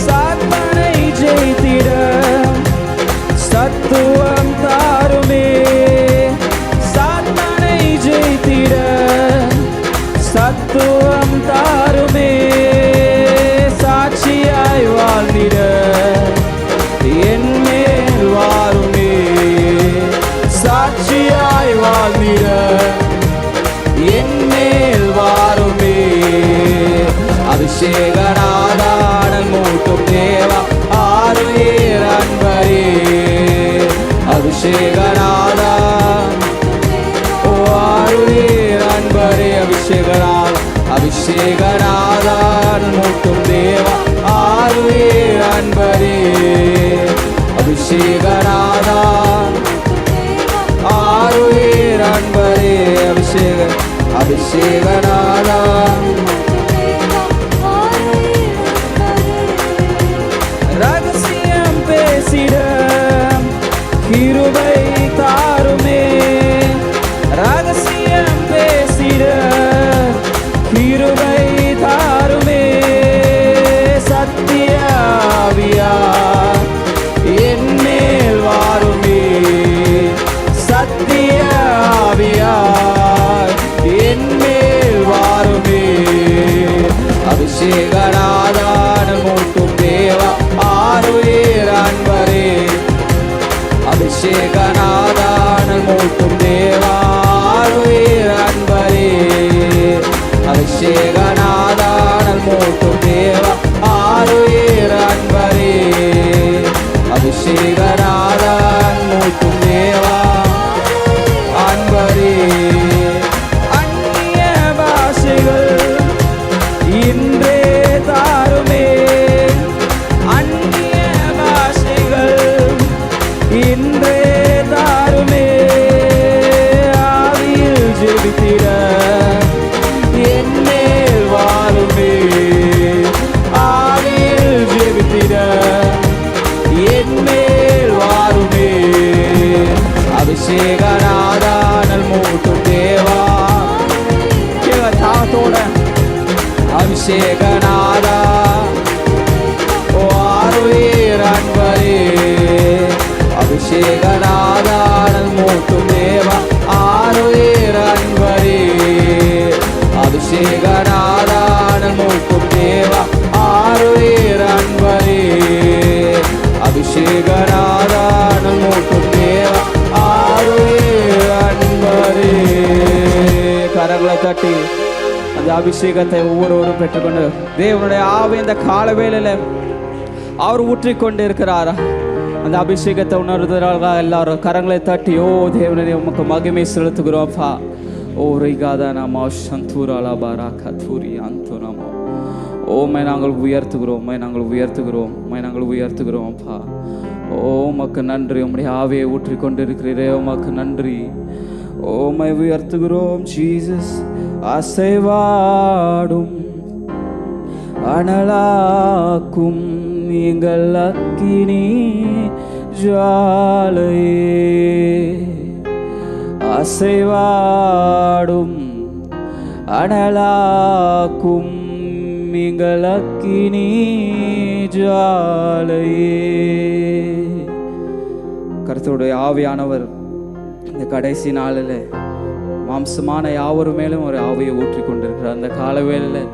சாத்தானை ஜெயித்திட சத்துவம் தாருமே சாத்தானை ஜெயித்திட சத்துவம் தாருமே சாட்சியாய் வாழ்ந்திட என் மேல் வாருமே சாட்சியாய் வாழ்ந்திட என் மேல் வாருமே அபிஷேகநாதானல் மூட்டும் தேவா ஆருயிர் அன்பரே அபிஷேகநாதா ஓ ஆருயிர் அன்பரே அபிஷேகநாதா அபிஷேகநாதானல் மூட்டும் தேவா ஆருயிர் அன்பரே அபிஷேகநாதா ஆருயிர் அன்பரே அபிஷேகநாதா ரகசியம் பேசிட கிருபை தாருமே ரகசியம் பேசிட கிருபை தாருமே சத்திய ஆவியாய் என் மேல் வாருமே சத்திய ஆவியாய் என் மேல் வாருமே அபிஷேகநாதான மூட்டும் தேவா ஆருயிர் அன்பரே அபிஷேகநாதான மூட்டும் தேவா ஆருயிர் அன்பரே அபிஷேகநாதான மூட்டும் தேவா ஆருயிர் அன்பரே அபிஷேகநாதான மூட்டும் தேவா அன்பரே அந்நிய பாஷைகள் இன்றே தாருமே அந்நிய பாஷைகள் இன்றே தாருமே ஆவியில் ஜெபித்திட என் மேல் வாருமே ஆவியில் ஜெபித்திட என் மேல் வாருமே அபிஷேகநாதானல் மூட்டும் தேவா தாத்தோட அபிஷேகநாதா ஓ ஆருயிர் அன்பரே அபிஷேகநாதானல் மூட்டும் தேவா ஆருயிர் அன்பரே அபிஷேகநாதானல் மூட்டும் தேவா ஆருயிர் அன்பரே அபிஷேகநாதானல் மூட்டும் தேவா ஆருயிர் அன்பரே கரங்களை தட்டி அந்த அபிஷேகத்தை ஒவ்வொருவரும் பெற்றுக்கொண்டு தேவனுடைய ஆவி இந்த கால வேளையில அவர் ஊற்றிக்கொண்டு இருக்கிறார் அந்த அபிஷேகத்தை உணர்வதற்காக எல்லாரும் கரங்களை தட்டி ஓ தேவனே உமக்கு மகிமை செலுத்துகிறோம் அப்பா ஓ ரிகாதா நமோ சந்தூராலா பாராகா தூரி அந்தோ நமோ ஓமை நாங்கள் உயர்த்துகிறோம் உம்மை நாங்கள் உயர்த்துகிறோம் உம்மை நாங்கள் உயர்த்துகிறோம் அப்பா ஓ உமக்கு நன்றி உம்முடைய ஆவியை ஊற்றிக்கொண்டு இருக்கிறீரே உமக்கு நன்றி ஓமை உயர்த்துகிறோம் ஜீசஸ் அசைவாடும் அனலாக்கும் எங்கள் அக்கினி ஜுவாலையே அசைவாடும் அனலாக்கும் எங்கள் அக்கினி ஜாலையே. கர்த்தருடைய ஆவியானவர் இந்த கடைசி நாளில் மாம்சமான யாவரும் மேலும் ஒரு ஆவியை ஊற்றி கொண்டிருக்கிறார். அந்த காலவேளையில்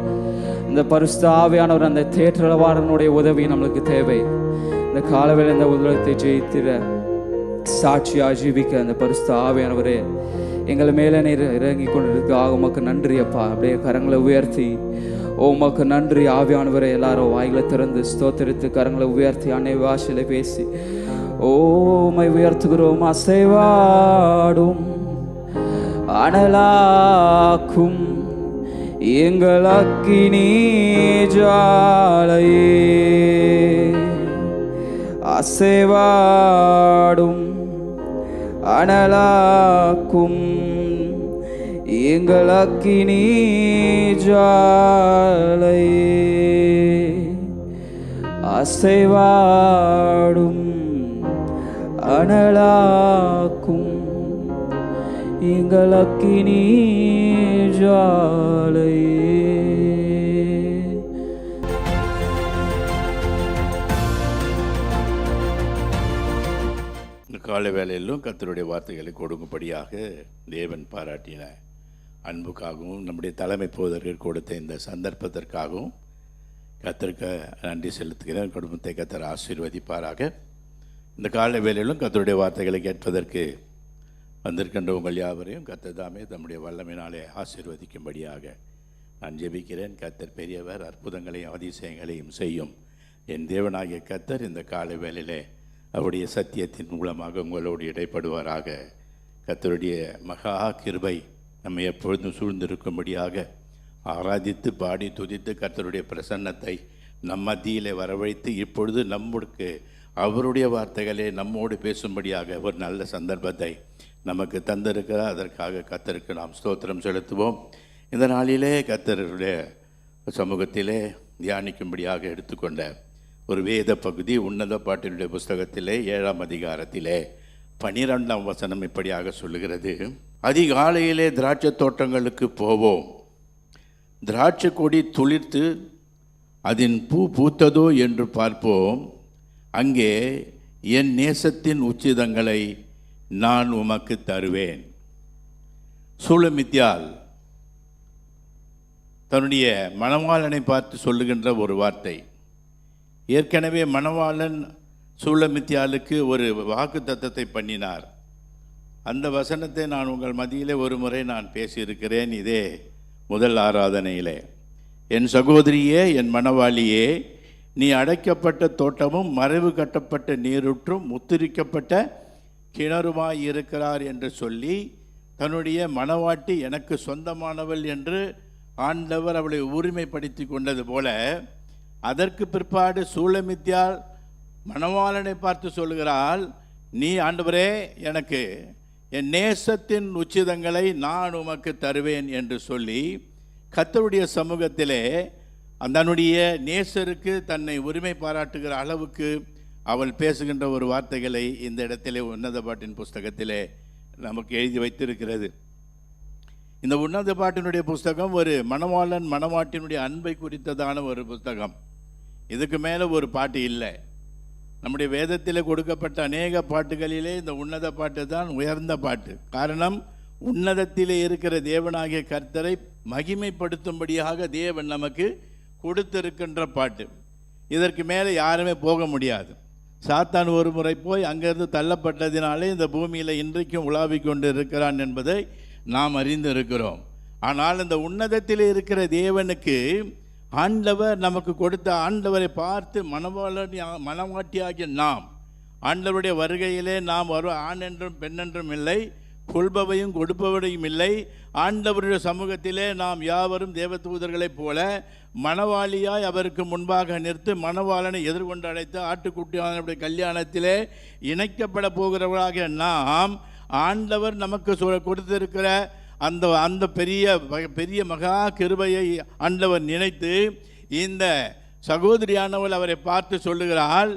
இந்த பரிசுத்த ஆவியானவர், அந்த தேற்றவாளனுடைய உதவி நம்மளுக்கு தேவை. இந்த காலவேளை இந்த உலகத்தை ஜெயித்திட சாட்சியா ஜீவிக்க அந்த பரிசுத்த ஆவியானவரே எங்கள் மேலே நீர் இறங்கி கொண்டிருக்காக உமக்கு நன்றி அப்பா. அப்படியே கரங்களை உயர்த்தி உமக்கு நன்றி ஆவியானவரே. எல்லாரும் வாய்களை திறந்து ஸ்தோத்திரித்து கரங்களை உயர்த்தி அன்னை வாசலை பேசி உம்மை உயர்த்துகிறோம். அசைவாடும் அனலாக்கும் எங்கள் அக்கினி ஜாலையே. அசைவாடும் அனலாக்கும் எங்கள் அக்கினி ஜாலையே. அசைவாடும் அனலாக்கும் எங்கள் அக்கினி ஜாலையே. காலை வேளையிலும் கர்த்தருடைய வார்த்தைகளை கொடுக்கும்படியாக தேவன் பாராட்டின அன்புக்காகவும் நம்முடைய தலைமை போதர்கள் கொடுத்த இந்த சந்தர்ப்பத்திற்காகவும் கர்த்தருக்கு நன்றி செலுத்துகிறேன். குடும்பத்தை கர்த்தர் ஆசீர்வதிப்பாராக. இந்த காலை வேளையிலும் கர்த்தருடைய வார்த்தைகளை கேட்பதற்கு வந்திருக்கின்ற உங்கள் யாவரையும் கர்த்தர் தாமே தம்முடைய வல்லமையினாலே ஆசீர்வதிக்கும்படியாக நான் ஜெபிக்கிறேன். கர்த்தர் பெரியவர், அற்புதங்களையும் அதிசயங்களையும் செய்யும் என் தேவனாகிய கர்த்தர் இந்த காலை வேளையிலே அவருடைய சத்தியத்தின் மூலமாக உங்களோடு இடைப்படுவாராக. கர்த்தருடைய மகா கிருபை நம்மை எப்பொழுதும் சூழ்ந்திருக்கும்படியாக ஆராதித்து பாடி துதித்து கர்த்தருடைய பிரசன்னத்தை நம் மத்தியிலே வரவழைத்து இப்பொழுது நம்முக்கு அவருடைய வார்த்தைகளே நம்மோடு பேசும்படியாக ஒரு நல்ல சந்தர்ப்பத்தை நமக்கு தந்திருக்கிறார். அதற்காக கர்த்தருக்கு நாம் ஸ்தோத்திரம் செலுத்துவோம். இந்த நாளிலே கர்த்தருடைய சமூகத்திலே தியானிக்கும்படியாக எடுத்துக்கொண்ட ஒரு வேத பகுதி உன்னத பாட்டினுடைய புஸ்தகத்திலே 7ஆம் அதிகாரத்திலே 12ஆம் வசனம் இப்படியாக சொல்லுகிறது. அதிகாலையிலே திராட்சை தோட்டங்களுக்கு போவோம், திராட்சை கொடி துளிர்த்து அதன் பூ பூத்ததோ என்று பார்ப்போம். அங்கே என் நேசத்தின் உச்சிதங்களை நான் உமக்கு தருவேன். சூலமித்தியால் தன்னுடைய மணவாளனை பார்த்து சொல்லுகின்ற ஒரு வார்த்தை. ஏற்கனவே மணவாளன் சூலமித்தியாளுக்கு ஒரு வாக்கு தத்தத்தை பண்ணினார். அந்த வசனத்தை நான் உங்கள் மத்தியிலே ஒரு முறை நான் பேசியிருக்கிறேன். இதே முதல் ஆராதனையிலே, என் சகோதரியே, என் மணவாளியே, நீ அடைக்கப்பட்ட தோட்டமும் மறைவு கட்டப்பட்ட நீரூற்றும் முத்திரிக்கப்பட்ட கிணறுமாய் இருக்கிறார் என்று சொல்லி தன்னுடைய மணவாட்டி எனக்கு சொந்தமானவள் என்று ஆண்டவர் அவளை உரிமைப்படுத்தி கொண்டது போல, அதற்கு பிற்பாடு சூலமித்தியாள் மணவாளனை பார்த்து சொல்கிறாள், நீ ஆண்டவரே எனக்கு என் நேசத்தின் உச்சிதங்களை நான் உமக்கு தருவேன் என்று சொல்லி கர்த்தருடைய சமூகத்திலே தன்னுடைய நேசருக்கு தன்னை உரிமை பாராட்டுகிற அளவுக்கு அவள் பேசுகின்ற ஒரு வார்த்தைகளை இந்த இடத்திலே உன்னத பாட்டின் புஸ்தகத்திலே நமக்கு எழுதி வைத்திருக்கிறது. இந்த உன்னத பாட்டினுடைய புஸ்தகம் ஒரு மணவாளன் மணவாட்டினுடைய அன்பை குறித்ததான ஒரு புஸ்தகம். இதுக்கு மேலே ஒரு பாட்டு இல்லை. நம்முடைய வேதத்தில் கொடுக்கப்பட்ட அநேக பாட்டுகளிலே இந்த உன்னத பாட்டு தான் உயர்ந்த பாட்டு. காரணம், உன்னதத்திலே இருக்கிற தேவனாகிய கர்த்தரை மகிமைப்படுத்தும்படியாக தேவன் நமக்கு கொடுத்திருக்கின்ற பாட்டு. இதற்கு மேலே யாருமே போக முடியாது. சாத்தான் ஒரு முறை போய் அங்கிருந்து தள்ளப்பட்டதினாலே இந்த பூமியில் இன்றைக்கும் உலாவிக் கொண்டு இருக்கிறான் என்பதை நாம் அறிந்து இருக்கிறோம். ஆனால் இந்த உன்னதத்தில் இருக்கிற தேவனுக்கு ஆண்டவர் நமக்கு கொடுத்த ஆண்டவரை பார்த்து மனவாட்டியாகிய நாம் ஆண்டவருடைய வருகையிலே நாம் ஆண் என்றும் பெண் என்றும் இல்லை, கொள்பவையும் கொடுப்பவரையும் இல்லை. ஆண்டவருடைய சமூகத்திலே நாம் யாவரும் தேவதூதர்களைப் போல மணவாளியாய் அவருக்கு முன்பாக நிறுத்து மணவாளனை எதிர்கொண்டு அழைத்து ஆட்டுக்குட்டியானுடைய கல்யாணத்திலே இணைக்கப்பட போகிறவர்களாக நாம் ஆண்டவர் நமக்கு கொடுத்திருக்கிற அந்த பெரிய மகா கிருபையை ஆண்டவர் நினைத்து இந்த சகோதரியானவள் அவரை பார்த்து சொல்லுகிறாள்,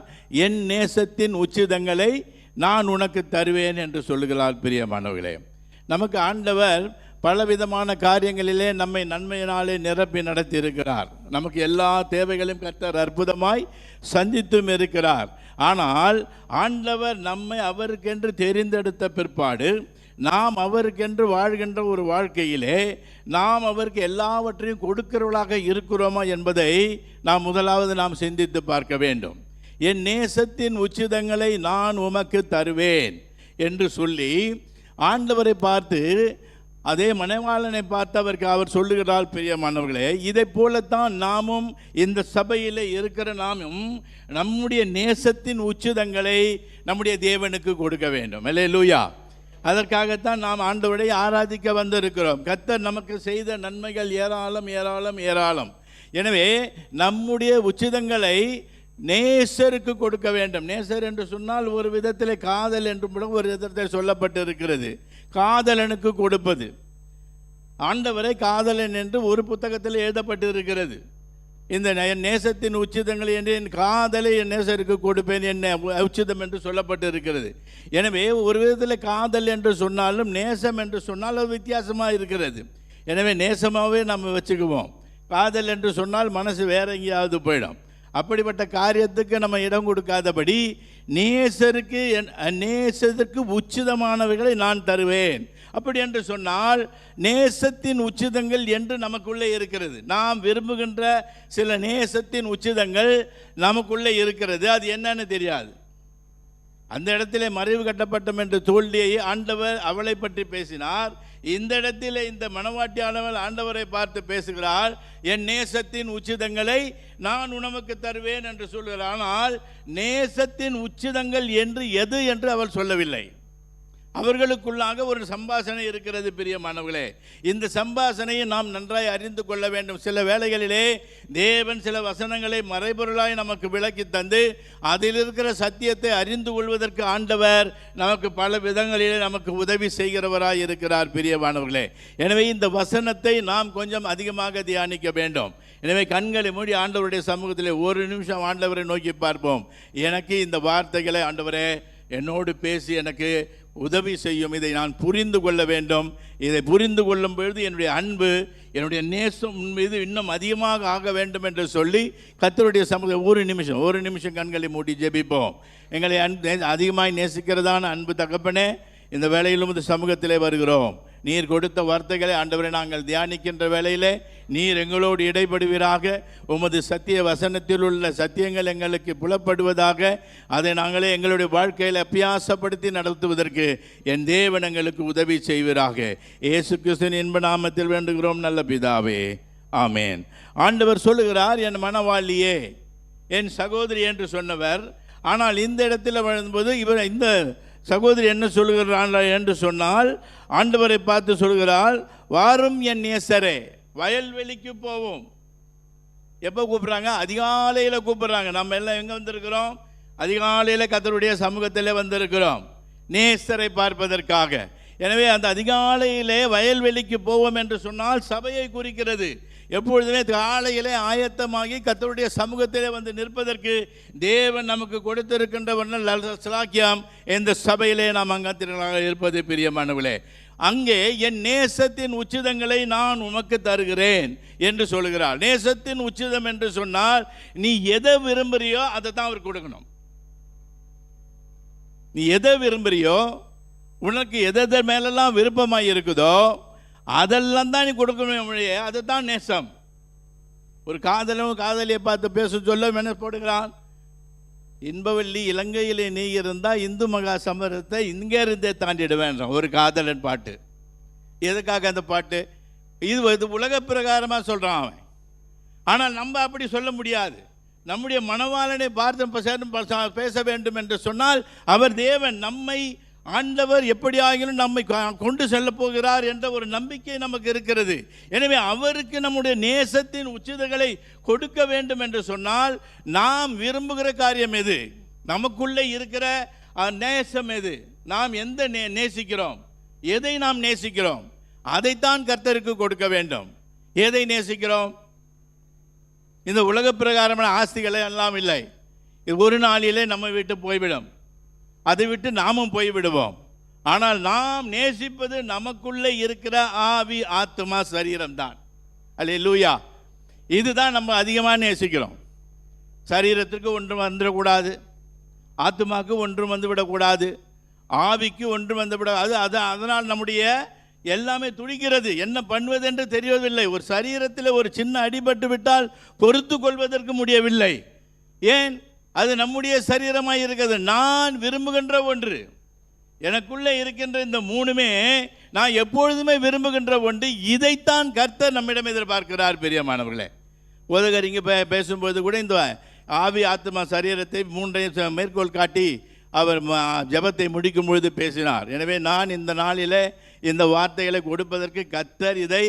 என் நேசத்தின் உச்சிதங்களை நான் உனக்கு தருவேன் என்று சொல்லுகிறாள். பிரியமானவர்களே, நமக்கு ஆண்டவர் பலவிதமான காரியங்களிலே நம்மை நன்மையினாலே நிரப்பி நடத்தி இருக்கிறார். நமக்கு எல்லா தேவைகளையும் கர்த்தர் அற்புதமாய் சந்தித்தும் இருக்கிறார். ஆனால் ஆண்டவர் நம்மை அவருக்கென்று தெரிந்தெடுத்த பிற்பாடு நாம் அவருக்கென்று வாழ்கின்ற ஒரு வாழ்க்கையிலே நாம் அவருக்கு எல்லாவற்றையும் கொடுக்கிறவர்களாக இருக்கிறோமா என்பதை முதலாவது நாம் சிந்தித்து பார்க்க வேண்டும். என் நேசத்தின் உச்சிதங்களை நான் உமக்கு தருவேன் என்று சொல்லி ஆண்டவரை பார்த்து, அதே மணவாளனை பார்த்து அவர் சொல்லுகிறார், பிரியமானவர்களே, இதை போலத்தான் நாமும் இந்த சபையில் இருக்கிற நாமும் நம்முடைய நேசத்தின் உச்சிதங்களை நம்முடைய தேவனுக்கு கொடுக்க வேண்டும். அல்லேலூயா. அதற்காகத்தான் நாம் ஆண்டவரை ஆராதிக்க வந்திருக்கிறோம். கர்த்தர் நமக்கு செய்த நன்மைகள் ஏராளம் ஏராளம் ஏராளம். எனவே நம்முடைய உச்சிதங்களை நேசருக்கு கொடுக்க வேண்டும். நேசர் என்று சொன்னால் ஒரு விதத்தில் காதல் என்று ஒரு விதத்தில் சொல்லப்பட்டு இருக்கிறது. காதலனுக்கு கொடுப்பது. ஆண்டவரை காதலன் என்று ஒரு புத்தகத்தில் எழுதப்பட்டு இருக்கிறது. இந்த நேசத்தின் உச்சிதங்களை என்று என் காதலை என் நேசருக்கு கொடுப்பேன் என்ன உச்சிதம் என்று சொல்லப்பட்டு இருக்கிறது. எனவே ஒரு விதத்தில் காதல் என்று சொன்னாலும் நேசம் என்று சொன்னால் அது வித்தியாசமாக இருக்கிறது. எனவே நேசமாகவே நம்ம வச்சுக்குவோம். காதல் என்று சொன்னால் மனசு வேற எங்கேயாவது போயிடும். அப்படிப்பட்ட காரியத்துக்கு நம்ம இடம் கொடுக்காதபடி நேசத்திற்கு உச்சிதமானவைகளை நான் தருவேன். அப்படி என்று சொன்னால் நேசத்தின் உச்சிதங்கள் என்று நமக்குள்ளே இருக்கிறது. நாம் விரும்புகின்ற சில நேசத்தின் உச்சிதங்கள் நமக்குள்ளே இருக்கிறது. அது என்னன்னு தெரியாது. அந்த இடத்திலே மறைவு கட்டப்பட்டோம் என்று தோல்வியை ஆண்டவர் அவளை பற்றி பேசினார். இந்த இடத்திலே இந்த மணவாட்டியானவள் ஆண்டவரை பார்த்து பேசுகிறாள், என் நேசத்தின் உச்சிதங்களை நான் உனக்கு தருவேன் என்று சொல்கிறார். ஆனால் நேசத்தின் உச்சிதங்கள் என்று எது என்று அவள் சொல்லவில்லை. அவர்களுக்குள்ளாக ஒரு சம்பாஷணை இருக்கிறது. பிரியமானவர்களே, இந்த சம்பாஷணையை நாம் நன்றாய் அறிந்து கொள்ள வேண்டும். சில வேளைகளிலே தேவன் சில வசனங்களை மறைபொருளாய் நமக்கு விளக்கி தந்து அதில் இருக்கிற சத்தியத்தை அறிந்து கொள்வதற்கு ஆண்டவர் நமக்கு பல விதங்களிலே நமக்கு உதவி செய்கிறவராய் இருக்கிறார். பிரியமானவர்களே, எனவே இந்த வசனத்தை நாம் கொஞ்சம் அதிகமாக தியானிக்க வேண்டும். எனவே கண்களை மூடி ஆண்டவருடைய சமூகத்திலே ஒரு நிமிஷம் ஆண்டவரை நோக்கி பார்ப்போம். எனக்கு இந்த வார்த்தைகளை ஆண்டவரே என்னோடு பேசி எனக்கு உதவி செய்யும். இதை நான் புரிந்து கொள்ள வேண்டும். இதை புரிந்து கொள்ளும் பொழுது என்னுடைய அன்பு, என்னுடைய நேசம் மீது இன்னும் அதிகமாக ஆக வேண்டும் என்று சொல்லி கர்த்தருடைய சமூகம் ஒரு நிமிஷம் கண்களை மூடி ஜெபிப்போம். எங்களை அதிகமாய் நேசிக்கிறதான அன்பு தகப்பனே, இந்த வேளையிலும் இந்த சமூகத்திலே வருகிறோம். நீர் கொடுத்த வார்த்தைகளை ஆண்டவரை நாங்கள் தியானிக்கின்ற வேளையிலே நீர் எங்களோடு இடைப்படுவீராக. உமது சத்திய வசனத்தில் உள்ள சத்தியங்கள் எங்களுக்கு புலப்படுவதாக. அதை நாங்களே எங்களுடைய வாழ்க்கையில் அபியாசப்படுத்தி நடத்துவதற்கு என் தேவன் எங்களுக்கு உதவி செய்வீராக. இயேசு கிறிஸ்துவின் இன்ப நாமத்தில் வேண்டுகிறோம் நல்ல பிதாவே, ஆமேன். ஆண்டவர் சொல்லுகிறார், என் மணவாளியே, என் சகோதரி என்று சொன்னவர். ஆனால் இந்த இடத்துல வரும்போது இவர் இந்த சகோதரி என்ன சொல்லுகிறாள் என்று சொன்னால், ஆண்டவரை பார்த்து சொல்கிறாள், வாரும் என் நேசரே, வயல்வெளிக்கு போவோம். எப்போ கூப்பிட்றாங்க? அதிகாலையில் கூப்பிட்றாங்க. நம்ம எல்லாம் எங்கே வந்திருக்கிறோம்? அதிகாலையில் கர்த்தருடைய சமூகத்தில் வந்திருக்கிறோம் நேசரை பார்ப்பதற்காக. எனவே அந்த அதிகாலையிலே வயல்வெளிக்கு போவோம் என்று சொன்னால் சபையை குறிக்கிறது. எப்பொழுதுமே காலையிலே ஆயத்தமாகி கர்த்தருடைய சமூகத்திலே வந்து நிற்பதற்கு தேவன் நமக்கு கொடுத்திருக்கின்ற சலாக்கியம் இந்த சபையிலே நாம் அங்கத்தினராக இருப்பது. பிரியமானவர்களே, அங்கே என் நேசத்தின் உச்சிதங்களை நான் உமக்கு தருகிறேன் என்று சொல்கிறார். நேசத்தின் உச்சிதம் என்று சொன்னால் நீ எதை விரும்புறியோ அதை தான் அவர் கொடுக்கணும். நீ எதை விரும்புறியோ, உனக்கு எதை மேலெல்லாம் விருப்பமாக இருக்குதோ அதெல்லாம் தான் நீ கொடுக்கணும். அதை தான் நேசம். ஒரு காதலும் காதலியை பார்த்து பேச சொல்ல என்ன போடுகிறான், இன்பவல்லி இலங்கையிலே நீ இருந்தால் இந்து மகா சமரத்தை இங்கே இருந்தே தாண்டிடுவேன்றான் ஒரு காதலன் பாட்டு. எதுக்காக அந்த பாட்டு? இது உலக பிரகாரமாக சொல்கிறான் அவன். ஆனால் நம்ம அப்படி சொல்ல முடியாது. நம்முடைய மணவாளனை பார்த்து பேச வேண்டும் என்று சொன்னால் அவர் தேவன், நம்மை ஆண்டவர் எப்படி ஆகிலும் நம்மை கொண்டு செல்ல போகிறார் என்ற ஒரு நம்பிக்கை நமக்கு இருக்கிறது. எனவே அவருக்கு நம்முடைய நேசத்தின் உச்சிதங்களை கொடுக்க வேண்டும் என்று சொன்னால் நாம் விரும்புகிற காரியம் எது, நமக்குள்ளே இருக்கிற நேசம் எது, நாம் எந்த நேசிக்கிறோம், எதை நாம் நேசிக்கிறோம், அதைத்தான் கர்த்தருக்கு கொடுக்க வேண்டும். எதை நேசிக்கிறோம்? இந்த உலக பிரகாரமான ஆஸ்திகளை எல்லாம் இல்லை. இது ஒரு நாளிலே நம்ம விட்டு போய்விடும். அதை விட்டு நாமும் போய்விடுவோம். ஆனால் நாம் நேசிப்பது நமக்குள்ளே இருக்கிற ஆவி, ஆத்மா, சரீரம் தான். அல்லேலூயா. இதுதான் நம்ம அதிகமாக நேசிக்கிறோம். சரீரத்திற்கு ஒன்றும் வந்துடக்கூடாது, ஆத்மாவுக்கு ஒன்றும் வந்துவிடக்கூடாது, ஆவிக்கு ஒன்றும் வந்துவிடாது. அதனால் நம்முடைய எல்லாமே துடிக்கிறது. என்ன பண்ணுவது என்று தெரியவில்லை. ஒரு சரீரத்தில் ஒரு சின்ன அடிபட்டு விட்டால் பொறுத்து கொள்வதற்கு முடியவில்லை. ஏன்? அது நம்முடைய சரீரமாக இருக்கிறது. நான் விரும்புகின்ற ஒன்று, எனக்குள்ளே இருக்கின்ற இந்த மூணுமே நான் எப்பொழுதுமே விரும்புகின்ற ஒன்று. இதைத்தான் கர்த்தர் நம்மிடம் எதிர்பார்க்கிறார். பிரியமானவர்களே, உதகரிங்க பேசும்போது கூட இந்த ஆவி, ஆத்மா, சரீரத்தை மூன்றையும் மேற்கோள் காட்டி அவர் ஜெபத்தை முடிக்கும் பொழுது பேசினார். எனவே நான் இந்த நாளிலே இந்த வார்த்தைகளை கொடுப்பதற்கு கர்த்தர் இதை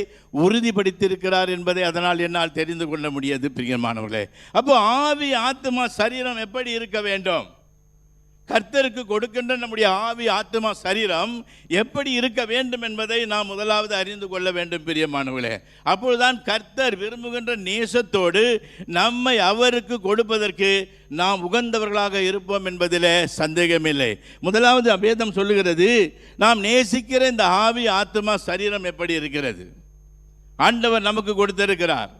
உறுதிப்படுத்தியிருக்கிறார் என்பதை அதனால் என்னால் தெரிந்து கொள்ள முடியாது. பிரியமானவர்களே, அப்போ ஆவி, ஆத்மா, சரீரம் எப்படி இருக்க வேண்டும்? கர்த்தருக்கு கொடுக்கின்ற நம்முடைய ஆவி, ஆத்மா, சரீரம் எப்படி இருக்க வேண்டும் என்பதை நாம் முதலாவது அறிந்து கொள்ள வேண்டும். பிரியமானவர்களே, அப்பொழுதுதான் கர்த்தர் விரும்புகின்ற நேசத்தோடு நம்மை அவருக்கு கொடுப்பதற்கு நாம் உகந்தவர்களாக இருப்போம் என்பதிலே சந்தேகமில்லை. முதலாவது வேதம் சொல்லுகிறது, நாம் நேசிக்கிற இந்த ஆவி, ஆத்மா, சரீரம் எப்படி இருக்கிறது? ஆண்டவர் நமக்கு கொடுத்திருக்கிறார்.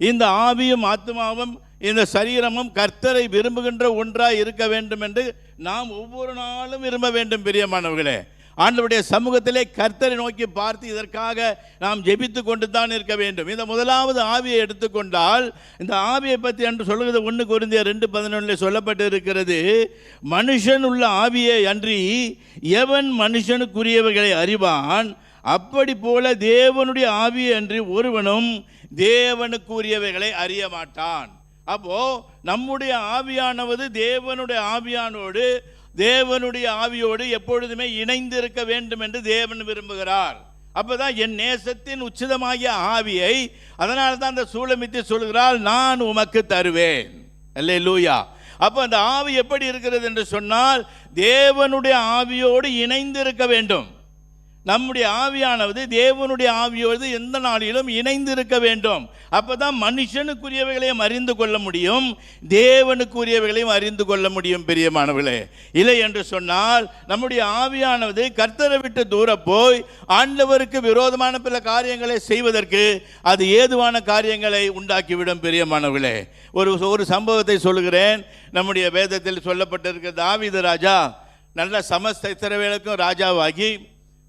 இந்த ஆவியும் ஆத்மாவும் இந்த சரீரமும் கர்த்தரை விரும்புகின்ற ஒன்றாய் இருக்க வேண்டும் என்று நாம் ஒவ்வொரு நாளும் விரும்ப வேண்டும். பிரியமானவர்களே, ஆண்டவருடைய சமூகத்திலே கர்த்தரை நோக்கி பார்த்து இதற்காக நாம் ஜெபித்து கொண்டு தான் இருக்க வேண்டும். இந்த முதலாவது ஆவியை எடுத்துக்கொண்டால், இந்த ஆவியை பற்றி என்று சொல்லுகிறது 1 கொரிந்தியர் 2:11 சொல்லப்பட்டு இருக்கிறது, மனுஷன் உள்ள ஆவியை அன்றி எவன் மனுஷனுக்குரியவைகளை அறிவான், அப்படி போல தேவனுடைய ஆவியை அன்றி ஒருவனும் தேவனுக்குரியவைகளை அறிய மாட்டான். அப்போ நம்முடைய ஆவியானவது தேவனுடைய ஆவியோடு எப்பொழுதுமே இணைந்து இருக்க வேண்டும் என்று தேவன் விரும்புகிறார். அப்பதான் என் நேசத்தின் உச்சிதமாகிய ஆவியை, அதனால தான் அந்த சூலமித்தி சொல்கிறாள், நான் உமக்கு தருவேன். அல்லேலூயா. அப்போ அந்த ஆவி எப்படி இருக்கிறது என்று சொன்னால், தேவனுடைய ஆவியோடு இணைந்து இருக்க வேண்டும். நம்முடைய ஆவியானது தேவனுடைய ஆவியோடு எந்த நாளிலும் இணைந்து இருக்க வேண்டும். அப்பதான் மனுஷனுக்குரியவைகளையும் அறிந்து கொள்ள முடியும், தேவனுக்குரியவைகளையும் அறிந்து கொள்ள முடியும். பிரியமானவர்களே, இல்லை என்று சொன்னால் நம்முடைய ஆவியானது கர்த்தரை விட்டு தூர போய் ஆண்டவருக்கு விரோதமான பல காரியங்களை செய்வதற்கு அது ஏதுவான காரியங்களை உண்டாக்கிவிடும். பிரியமானவர்களே, ஒரு சம்பவத்தை சொல்லுகிறேன். நம்முடைய வேதத்தில் சொல்லப்பட்டிருக்கிற தாவீது ராஜா நல்ல சமஸ்த இஸ்ரவேலுக்கும் ராஜாவாகி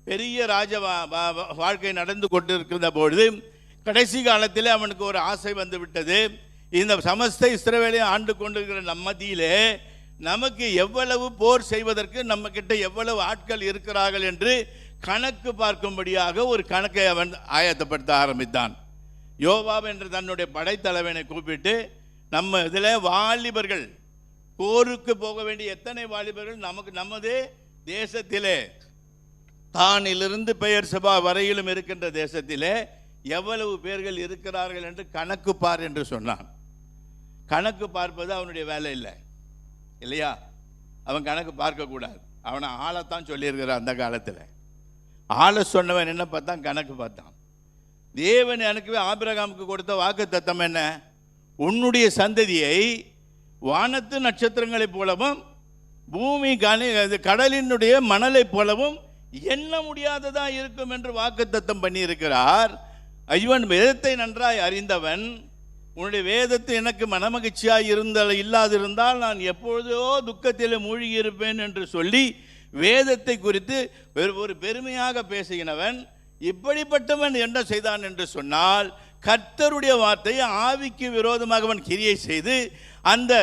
பெரிய ராஜ வாழ்க்கை நடந்து கொண்டிருக்கிற பொழுது கடைசி காலத்தில் அவனுக்கு ஒரு ஆசை வந்து விட்டது. இந்த சமஸ்த இஸ்ரவேலையும் ஆண்டு கொண்டிருக்கிற நம்ம மத்தியிலே நமக்கு எவ்வளவு போர் செய்வதற்கு நம்ம கிட்ட எவ்வளவு ஆட்கள் இருக்கிறார்கள் என்று கணக்கு பார்க்கும்படியாக ஒரு கணக்கை அவன் ஆயத்தப்படுத்த ஆரம்பித்தான். யோவாப் என்ற தன்னுடைய படைத்தலைவனை கூப்பிட்டு, நம்ம இதில் வாலிபர்கள் போருக்கு போக வேண்டிய எத்தனை வாலிபர்கள் நமது தேசத்திலே, தானிலிருந்து பெயர் சபா வரையிலும் இருக்கின்ற தேசத்திலே எவ்வளவு பேர்கள் இருக்கிறார்கள் என்று கணக்கு பார் என்று சொன்னான். கணக்கு பார்ப்பது அவனுடைய வேலை இல்லை, இல்லையா? அவன் கணக்கு பார்க்கக்கூடாது. அவனை ஆளைத்தான் சொல்லியிருக்கிறான். அந்த காலத்தில் ஆளை சொன்னவன் என்ன பார்த்தான்? கணக்கு பார்த்தான். தேவன் எனக்கு ஆபிரகாமுக்கு கொடுத்த வாக்கு தத்தம் என்ன? உன்னுடைய சந்ததியை வானத்து நட்சத்திரங்களைப் போலவும் பூமி கடலினுடைய மணலைப் போலவும் எண்ண முடியாததா இருக்கும் என்று வாக்குத்தத்தம் பண்ணி இருக்கிறார். இவன் வேதத்தை நன்றாய் அறிந்தவன். உன்னுடைய வேதத்தை எனக்கு மனமகிழ்ச்சியாய் இல்லாதிருந்தால் நான் எப்பொழுதோ துக்கத்தில் மூழ்கி இருப்பேன் என்று சொல்லி வேதத்தை குறித்து ஒரு பெருமையாக பேசுகிறவன். இப்படிப்பட்டவன் என்ன செய்தான் என்று சொன்னால், கர்த்தருடைய வார்த்தையை ஆவிக்கு விரோதமாக அவன் கிரியை செய்து அந்த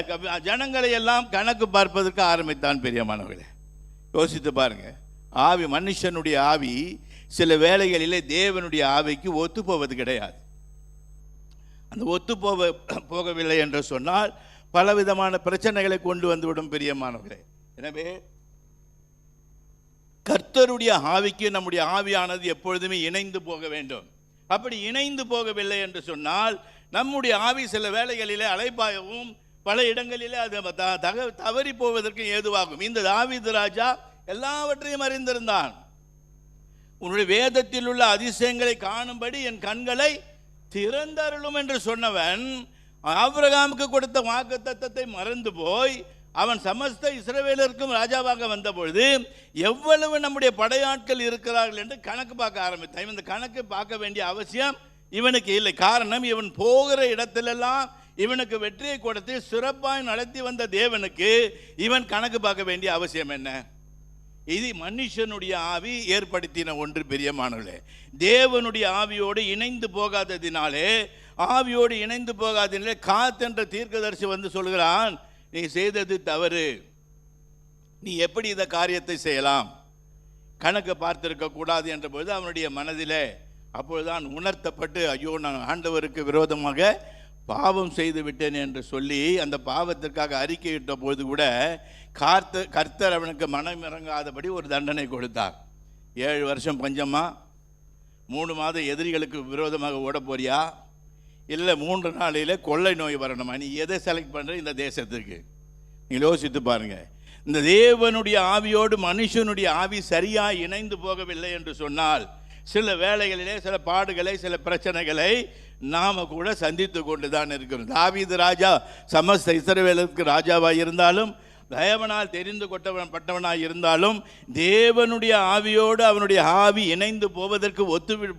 ஜனங்களை எல்லாம் கணக்கு பார்ப்பதற்கு ஆரம்பித்தான். பெரியமானவர்களே, யோசித்து பாருங்க. ஆவி, மனுஷனுடைய ஆவி சில வேளைகளிலே தேவனுடைய ஆவிக்கு ஒத்து போவது கிடையாது. அந்த ஒத்து போகவில்லை என்று சொன்னால் பலவிதமான பிரச்சனைகளை கொண்டு வந்துவிடும். பிரியமானவர்களே, எனவே கர்த்தருடைய ஆவிக்கு நம்முடைய ஆவியானது எப்பொழுதுமே இணைந்து போக வேண்டும். அப்படி இணைந்து போகவில்லை என்று சொன்னால் நம்முடைய ஆவி சில வேளைகளிலே அலைப்பாயவும் பல இடங்களிலே அது தவறி போவதற்கு ஏதுவாகும். இந்த தாவீது ராஜா எல்லாவற்றையும் அறிந்திருந்தான். உன்னுடைய வேதத்தில் உள்ள அதிசயங்களை காணும்படி என் கண்களை திறந்தருளும் என்று சொன்னவன் ஆபிரகாமுக்கு கொடுத்த வாக்குத்தத்தத்தை மறந்து போய் அவன் சமஸ்த இஸ்ரவேலருக்கும் ராஜாவாக வந்த பொழுது எவ்வளவு நம்முடைய படையாட்கள் இருக்கிறார்கள் என்று கணக்கு பார்க்க ஆரம்பித்தான். இந்த கணக்கு பார்க்க வேண்டிய அவசியம் இவனுக்கு இல்லை. காரணம், இவன் போகிற இடத்திலெல்லாம் இவனுக்கு வெற்றியை கொடுத்து சிறப்பாய் நடத்தி வந்த தேவனுக்கு இவன் கணக்கு பார்க்க வேண்டிய அவசியம் என்ன? இது மனுஷனுடைய ஆவி ஏற்படுத்தின ஒன்று. பிரியமானவர்களே, தேவனுடைய ஆவியோடு இணைந்து போகாததினாலே, ஆவியோடு இணைந்து போகாததினாலே காத் என்ற தீர்க்கதரிசி வந்து சொல்கிறான், நீ செய்தது தவறு, நீ எப்படி இந்த காரியத்தை செய்யலாம், கணக்கு பார்த்திருக்க கூடாது என்ற பொழுது அவனுடைய மனதிலே அப்பொழுதுதான் உணர்த்தப்பட்டு, ஐயோ நான் ஆண்டவருக்கு விரோதமாக பாவம் செய்து விட்டேன் என்று சொல்லி அந்த பாவத்திற்காக அறிக்கையிட்ட பொழுது கூட கர்த்தர் அவனுக்கு மனம் இறங்காதபடி ஒரு தண்டனை கொடுத்தார். 7 வருஷம் பஞ்சமா, 3 மாதம் எதிரிகளுக்கு விரோதமாக ஓட போறியா, இல்லை 3 நாளில் கொள்ளை நோய் வரணுமா, நீ எதை செலக்ட் பண்ணுற இந்த தேசத்துக்கு? நீங்கள் யோசித்து பாருங்கள். இந்த தேவனுடைய ஆவியோடு மனுஷனுடைய ஆவி சரியாக இணைந்து போகவில்லை என்று சொன்னால் சில வேளைகளிலே சில பாடுகளை, சில பிரச்சனைகளை நாம் கூட சந்தித்து கொண்டு தான் இருக்கிறோம். தாவீது ராஜா சமஸ்த இஸ்ரவேலுக்கு ராஜாவாக இருந்தாலும், தேவனால் தெரிந்து பட்டவனாக இருந்தாலும், தேவனுடைய ஆவியோடு அவனுடைய ஆவி இணைந்து போவதற்கு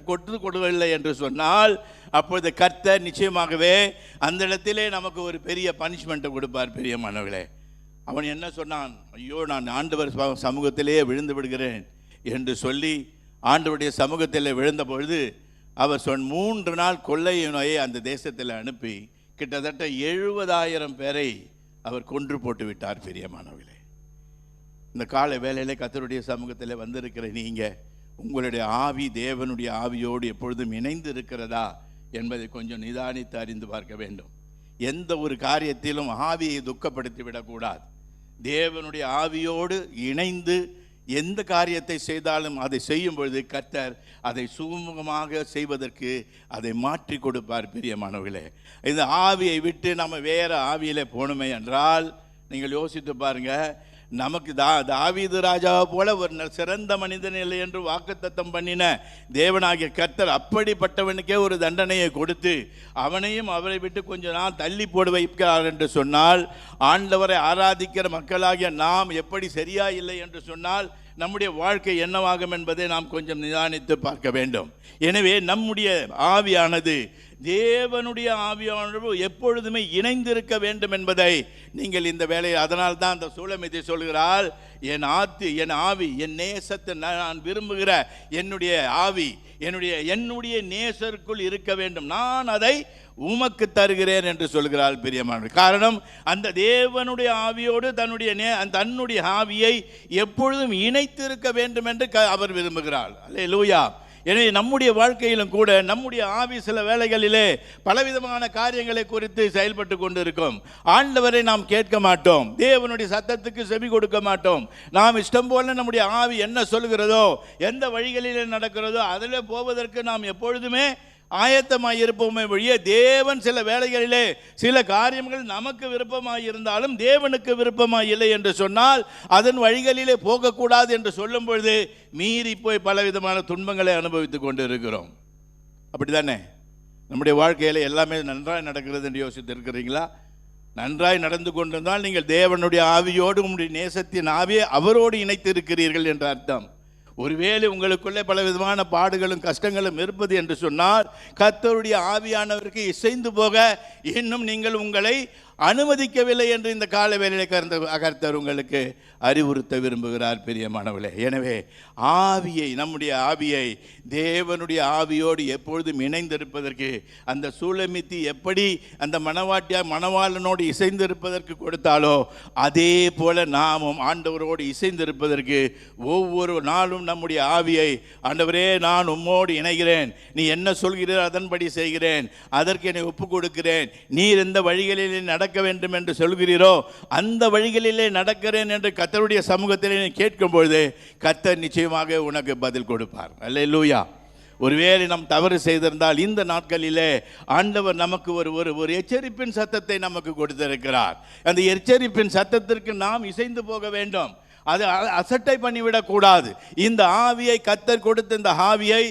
கொட்டு கொடுக்கவில்லை என்று சொன்னால், அப்பொழுது கர்த்தர் நிச்சயமாகவே அந்த இடத்திலே நமக்கு ஒரு பெரிய பனிஷ்மெண்ட்டை கொடுப்பார். பிரியமானவர்களே, அவன் என்ன சொன்னான்? ஐயோ நான் ஆண்டவர் சமூகத்திலேயே விழுந்து விடுகிறேன் என்று சொல்லி ஆண்டவருடைய சமூகத்தில் விழுந்த பொழுது அவர் 3 நாள் கொள்ளை நோயை அந்த தேசத்தில் அனுப்பி கிட்டத்தட்ட 70,000 பேரை அவர் கொன்று போட்டு விட்டார். பிரியமானவர்களே, இந்த கால வேளையிலே கர்த்தருடைய சமூகத்தில் வந்திருக்கிற நீங்கள் உங்களுடைய ஆவி தேவனுடைய ஆவியோடு எப்பொழுதும் இணைந்து இருக்கிறதா என்பதை கொஞ்சம் நிதானித்து அறிந்து பார்க்க வேண்டும். எந்த ஒரு காரியத்திலும் ஆவியை துக்கப்படுத்தி விடக்கூடாது. தேவனுடைய ஆவியோடு இணைந்து எந்த காரியத்தை செய்தாலும் அதை செய்யும் பொழுது கர்த்தர் அதை சுமூகமாக செய்வதற்கு அதை மாற்றி கொடுப்பார். பிரியமானவர்களே, இந்த ஆவியை விட்டு நம்ம வேற ஆவியிலே போகணுமே என்றால் நீங்கள் யோசித்து பாருங்க. நமக்கு தாவீது ராஜாவை போல ஒரு சிறந்த மனிதன் இல்லை என்று வாக்குத்தத்தம் பண்ணின தேவனாகிய கர்த்தர் அப்படிப்பட்டவனுக்கே ஒரு தண்டனையை கொடுத்து அவனையும் அவரை விட்டு கொஞ்ச நாள் தள்ளி போடு வைக்கிறார் என்று சொன்னால், ஆண்டவரை ஆராதிக்கிற மக்களாகிய நாம் எப்படி சரியா இல்லை என்று சொன்னால் நம்முடைய வாழ்க்கை என்னவாகும் என்பதை நாம் கொஞ்சம் நிதானித்து பார்க்க வேண்டும். எனவே நம்முடைய ஆவியானது தேவனுடைய ஆவியானது எப்பொழுதுமே இணைந்திருக்க வேண்டும் என்பதை நீங்கள் இந்த வேலையில், அதனால் தான் அந்த சூலமிதி சொல்கிறாள், என் ஆவி, என் நேசத்தை நான் விரும்புகிற என்னுடைய ஆவி என்னுடைய நேசருக்குள் இருக்க வேண்டும், நான் அதை உமக்கு தருகிறேன் என்று சொல்கிறாள். பிரியமானவர்களே, காரணம் அந்த தேவனுடைய ஆவியோடு தன்னுடைய ஆவியை எப்பொழுதும் இணைத்திருக்க வேண்டும் என்று அவர் விரும்புகிறாள். அல்லேலூயா. எனவே நம்முடைய வாழ்க்கையிலும் கூட நம்முடைய ஆவி சில வேளைகளிலே பலவிதமான காரியங்களை குறித்து செயல்பட்டு கொண்டிருக்கும். ஆண்டவரை நாம் கேட்க மாட்டோம், தேவனுடைய சத்தத்துக்கு செவி கொடுக்க மாட்டோம். நாம் இஷ்டம் போல நம்முடைய ஆவி என்ன சொல்கிறதோ, எந்த வழிகளிலே நடக்கிறதோ அதில் போவதற்கு நாம் எப்பொழுதுமே ஆயத்தமாய் இருப்போமே வழியே, தேவன் சில வேளைகளிலே சில காரியங்கள் நமக்கு விருப்பமாய் இருந்தாலும் தேவனுக்கு விருப்பமாய் இல்லை என்று சொன்னால் அதன் வழிகளிலே போகக்கூடாது என்று சொல்லும் பொழுது மீறி போய் பலவிதமான துன்பங்களை அனுபவித்துக் கொண்டு இருக்கிறோம். அப்படி தானே நம்முடைய வாழ்க்கையில் எல்லாமே நன்றாய் நடக்கிறது என்று யோசித்து இருக்கிறீங்களா? நன்றாய் நடந்து கொண்டிருந்தால் நீங்கள் தேவனுடைய ஆவியோடு உங்களுடைய நேசத்தின் ஆவியை அவரோடு இணைத்து இருக்கிறீர்கள் என்ற அர்த்தம். ஒருவேளை உங்களுக்குள்ளே பல விதமான பாடுகளும் கஷ்டங்களும் இருப்பது என்று சொன்னால் கர்த்தருடைய ஆவியானவருக்கு இசைந்து போக இன்னும் நீங்கள் உங்களை அனுமதிக்கவில்லை என்று இந்த கால வேளையிலே கர்த்தர் உங்களுக்கு அறிவுறுத்த விரும்புகிறார். பிரியமானவர்களே, எனவே நம்முடைய ஆவியை தேவனுடைய ஆவியோடு எப்பொழுதும் இணைந்திருப்பதற்கு அந்த சூலமித்தி எப்படி அந்த மணவாளனோடு இசைந்திருப்பதற்கு கொடுத்தாலோ அதே போல நாமும் ஆண்டவரோடு இசைந்திருப்பதற்கு ஒவ்வொரு நாளும் நம்முடைய ஆவியை, ஆண்டவரே நான் உம்மோடு இணைகிறேன், நீ என்ன சொல்கிறீர் அதன்படி செய்கிறேன், அதற்கு என்னை ஒப்பு கொடுக்கிறேன், நீர் எந்த வழிகளிலே நடக்க வேண்டும் என்று சொல்கிறீரோ அந்த வழிகளிலே நடக்கிறேன் என்று கர்த்தருடைய சமூகத்திலே கேட்கும் பொழுது கர்த்தர் நிச்சயமாக உனக்கு பதில் கொடுப்பார். அல்லேலூயா. ஒருவேளை நாம் தவறு செய்திருந்தால் இந்த நாட்களிலே ஆண்டவர் நமக்கு ஒரு எச்சரிப்பின் சத்தத்தை நமக்கு கொடுத்திருக்கிறார். அந்த எச்சரிப்பின் சத்தத்திற்கு நாம் இசைந்து போக வேண்டும். அது அசட்டை பண்ணிவிடக்கூடாது. இந்த ஆவியை கர்த்தர் கொடுத்த இந்த ஆவியை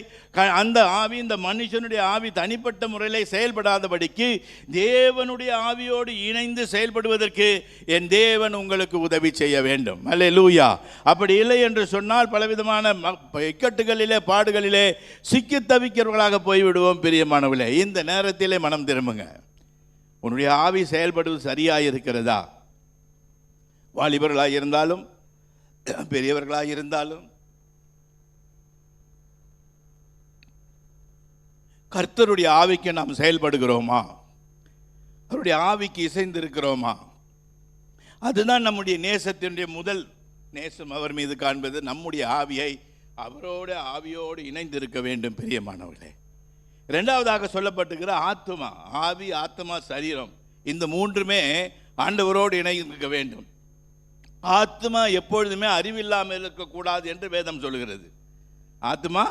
அந்த ஆவி இந்த மனுஷனுடைய ஆவி தனிப்பட்ட முறையிலே செயல்படாதபடிக்கு தேவனுடைய ஆவியோடு இணைந்து செயல்படுவதற்கு என் தேவன் உங்களுக்கு உதவி செய்ய வேண்டும். அல்லேலூயா. அப்படி இல்லை என்று சொன்னால் பலவிதமான இக்கட்டுகளிலே பாடுகளிலே சிக்கி தவிக்கிறவர்களாக போய்விடுவோம். பிரியமானவர்களே, இந்த நேரத்திலே மனம் திரும்புங்க. உன்னுடைய ஆவி செயல்படுவது சரியாக இருக்கிறதா? வாலிபர்களாக இருந்தாலும் பெரியவர்களாக இருந்தாலும் கர்த்தருடைய ஆவிக்கு நாம் செயல்படுகிறோமா? அவருடைய ஆவிக்கு இசைந்திருக்கிறோமா? அதுதான் நம்முடைய நேசத்தினுடைய முதல் நேசம். அவர் மீது காண்பது நம்முடைய ஆவியை அவரோட ஆவியோடு இணைந்திருக்க வேண்டும். பிரியமானவர்களே, இரண்டாவதாக சொல்லப்பட்டிருக்கிற ஆத்துமா, ஆவி, ஆத்மா, சரீரம், இந்த மூன்றுமே ஆண்டவரோடு இணைந்திருக்க வேண்டும். ஆத்மா எப்பொழுதுமே அறிவில்லாமல் இருக்கக்கூடாது என்று வேதம் சொல்கிறது. ஆத்மா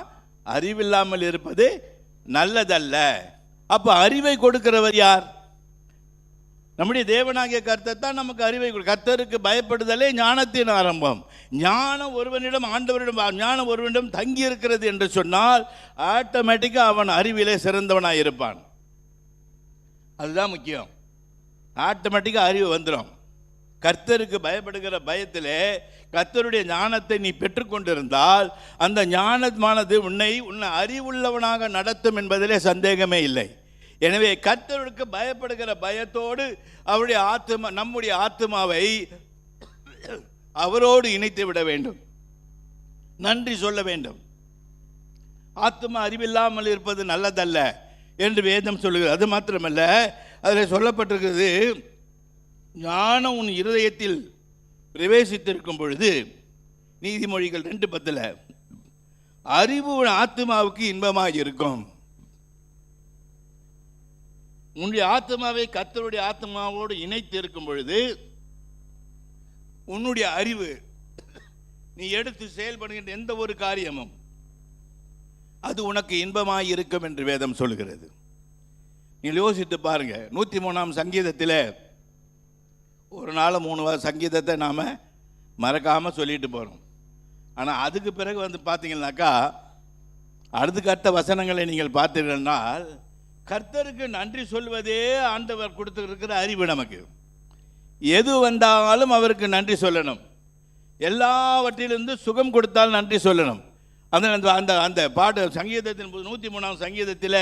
அறிவில்லாமல் இருப்பது நல்லதல்ல. அப்ப அறிவை கொடுக்கிறவர் யார்? நம்முடைய தேவனாகிய கர்த்தர் தான் நமக்கு அறிவை. கர்த்தருக்கு பயப்படுதலே ஞானத்தின் ஆரம்பம். ஞானம் ஒருவனிடம், ஆண்டவரிடம் ஞானம் ஒருவனிடம் தங்கி இருக்கிறது என்று சொன்னால் ஆட்டோமேட்டிக்காக அவன் அறிவிலே சிறந்தவனாக இருப்பான். அதுதான் முக்கியம். ஆட்டோமேட்டிக்காக அறிவு வந்துடும். கர்த்தருக்கு பயப்படுகிற பயத்திலே கர்த்தருடைய ஞானத்தை நீ பெற்றுக்கொண்டிருந்தால் அந்த ஞானமானது உன்னை அறிவுள்ளவனாக நடத்தும் என்பதிலே சந்தேகமே இல்லை. எனவே கர்த்தருக்கு பயப்படுகிற பயத்தோடு அவருடைய ஆத்மா, நம்முடைய ஆத்மாவை அவரோடு இணைத்து விட வேண்டும். நன்றி சொல்ல வேண்டும். ஆத்மா அறிவில்லாமல் இருப்பது நல்லதல்ல என்று வேதம் சொல்லுகிறது. அது மாத்திரமல்ல, அதில் சொல்லப்பட்டிருக்கிறது, ஞானம் உன் இருதயத்தில் பிரவேசித்திருக்கும் பொழுது, நீதிமொழிகள் 2:10, அறிவு உன் ஆத்மாவுக்கு இன்பமாக இருக்கும். உன்னுடைய ஆத்மாவை கர்த்தருடைய ஆத்மாவோடு இணைத்து இருக்கும் பொழுது உன்னுடைய அறிவு, நீ எடுத்து செயல்படுகின்ற எந்த ஒரு காரியமும் அது உனக்கு இன்பமாக இருக்கும் என்று வேதம் சொல்கிறது. நீங்கள் யோசித்து பாருங்க. 103ஆம் சங்கீதத்தில் ஒரு நாள் 3 சங்கீதத்தை நாம் மறக்காமல் சொல்லிட்டு போகிறோம். ஆனால் அதுக்கு பிறகு பார்த்தீங்கன்னாக்கா அடுத்த வசனங்களை நீங்கள் பார்த்தீர்கள்னால் கர்த்தருக்கு நன்றி சொல்வதே ஆண்டவர் கொடுத்துருக்கிற அறிவு. நமக்கு எது வந்தாலும் அவருக்கு நன்றி சொல்லணும். எல்லாவற்றிலிருந்து சுகம் கொடுத்தால் நன்றி சொல்லணும். அந்த அந்த பாட்டு சங்கீதத்தின் 103ஆம் சங்கீதத்தில்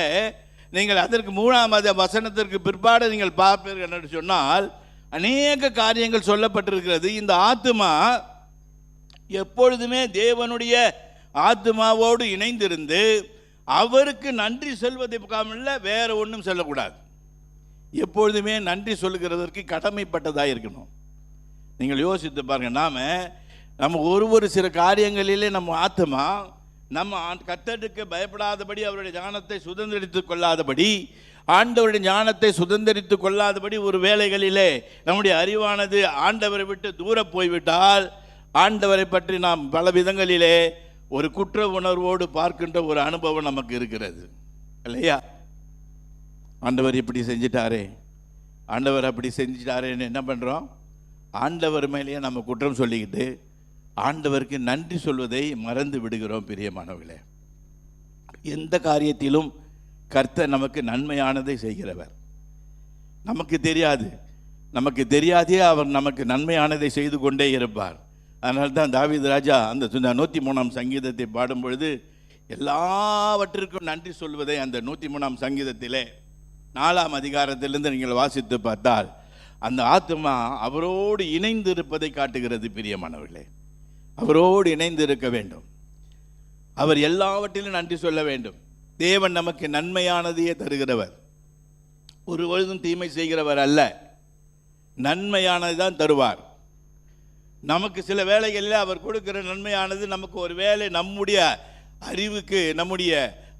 நீங்கள் அதற்கு 3ஆம் வசனத்திற்கு பிற்பாடு நீங்கள் பார்ப்பீர்கள் என்று சொன்னால் அநேக காரியங்கள் சொல்லப்பட்டிருக்கிறது. இந்த ஆத்மா எப்பொழுதுமே தேவனுடைய ஆத்மாவோடு இணைந்திருந்து அவருக்கு நன்றி சொல்வதற்காக வேற ஒன்றும் சொல்லக்கூடாது. எப்பொழுதுமே நன்றி சொல்லுகிறதற்கு கடமைப்பட்டதாக இருக்கணும். நீங்கள் யோசித்து பாருங்க. நம்ம ஒரு சில காரியங்களிலே நம்ம ஆத்மா நம்ம கர்த்தருக்கு பயப்படாதபடி, அவருடைய ஞானத்தை சுதந்திரித்துக் கொள்ளாதபடி, ஆண்டவருடைய ஞானத்தை சுதந்திரித்துக் கொள்ளாதபடி ஒரு வேளைகளிலே நம்முடைய அறிவானது ஆண்டவரை விட்டு தூர போய்விட்டால் ஆண்டவரை பற்றி நாம் பல விதங்களிலே ஒரு குற்ற உணர்வோடு பார்க்கின்ற ஒரு அனுபவம் நமக்கு இருக்கிறது இல்லையா? ஆண்டவர் இப்படி செஞ்சிட்டாரே, ஆண்டவர் அப்படி செஞ்சிட்டாரேன்னு என்ன பண்ணுறோம்? ஆண்டவர் மேலேயே நம்ம குற்றம் சொல்லிக்கிட்டு ஆண்டவருக்கு நன்றி சொல்வதை மறந்து விடுகிறோம். பிரியமானவர்களே, எந்த காரியத்திலும் கர்த்தர் நமக்கு நன்மையானதை செய்கிறவர். நமக்கு தெரியாதே அவர் நமக்கு நன்மையானதை செய்து கொண்டே இருப்பார். அதனால்தான் தாவீது ராஜா அந்த 103ஆம் சங்கீதத்தை பாடும் பொழுது எல்லாவற்றிற்கும் நன்றி சொல்வதை அந்த 103ஆம் சங்கீதத்திலே 4ஆம் அதிகாரத்திலிருந்து நீங்கள் வாசித்து பார்த்தால் அந்த ஆத்மா அவரோடு இணைந்து இருப்பதை காட்டுகிறது. பிரியமானவர்களே, அவரோடு இணைந்து இருக்க வேண்டும். அவர் எல்லாவற்றிலும் நன்றி சொல்ல வேண்டும். தேவன் நமக்கு நன்மையானதையே தருகிறவர், ஒருபொழுதும் தீமை செய்கிறவர் அல்ல. நன்மையானது தான் தருவார். நமக்கு சில வேளைகளில் அவர் கொடுக்கிற நன்மையானது நமக்கு ஒரு வேளை நம்முடைய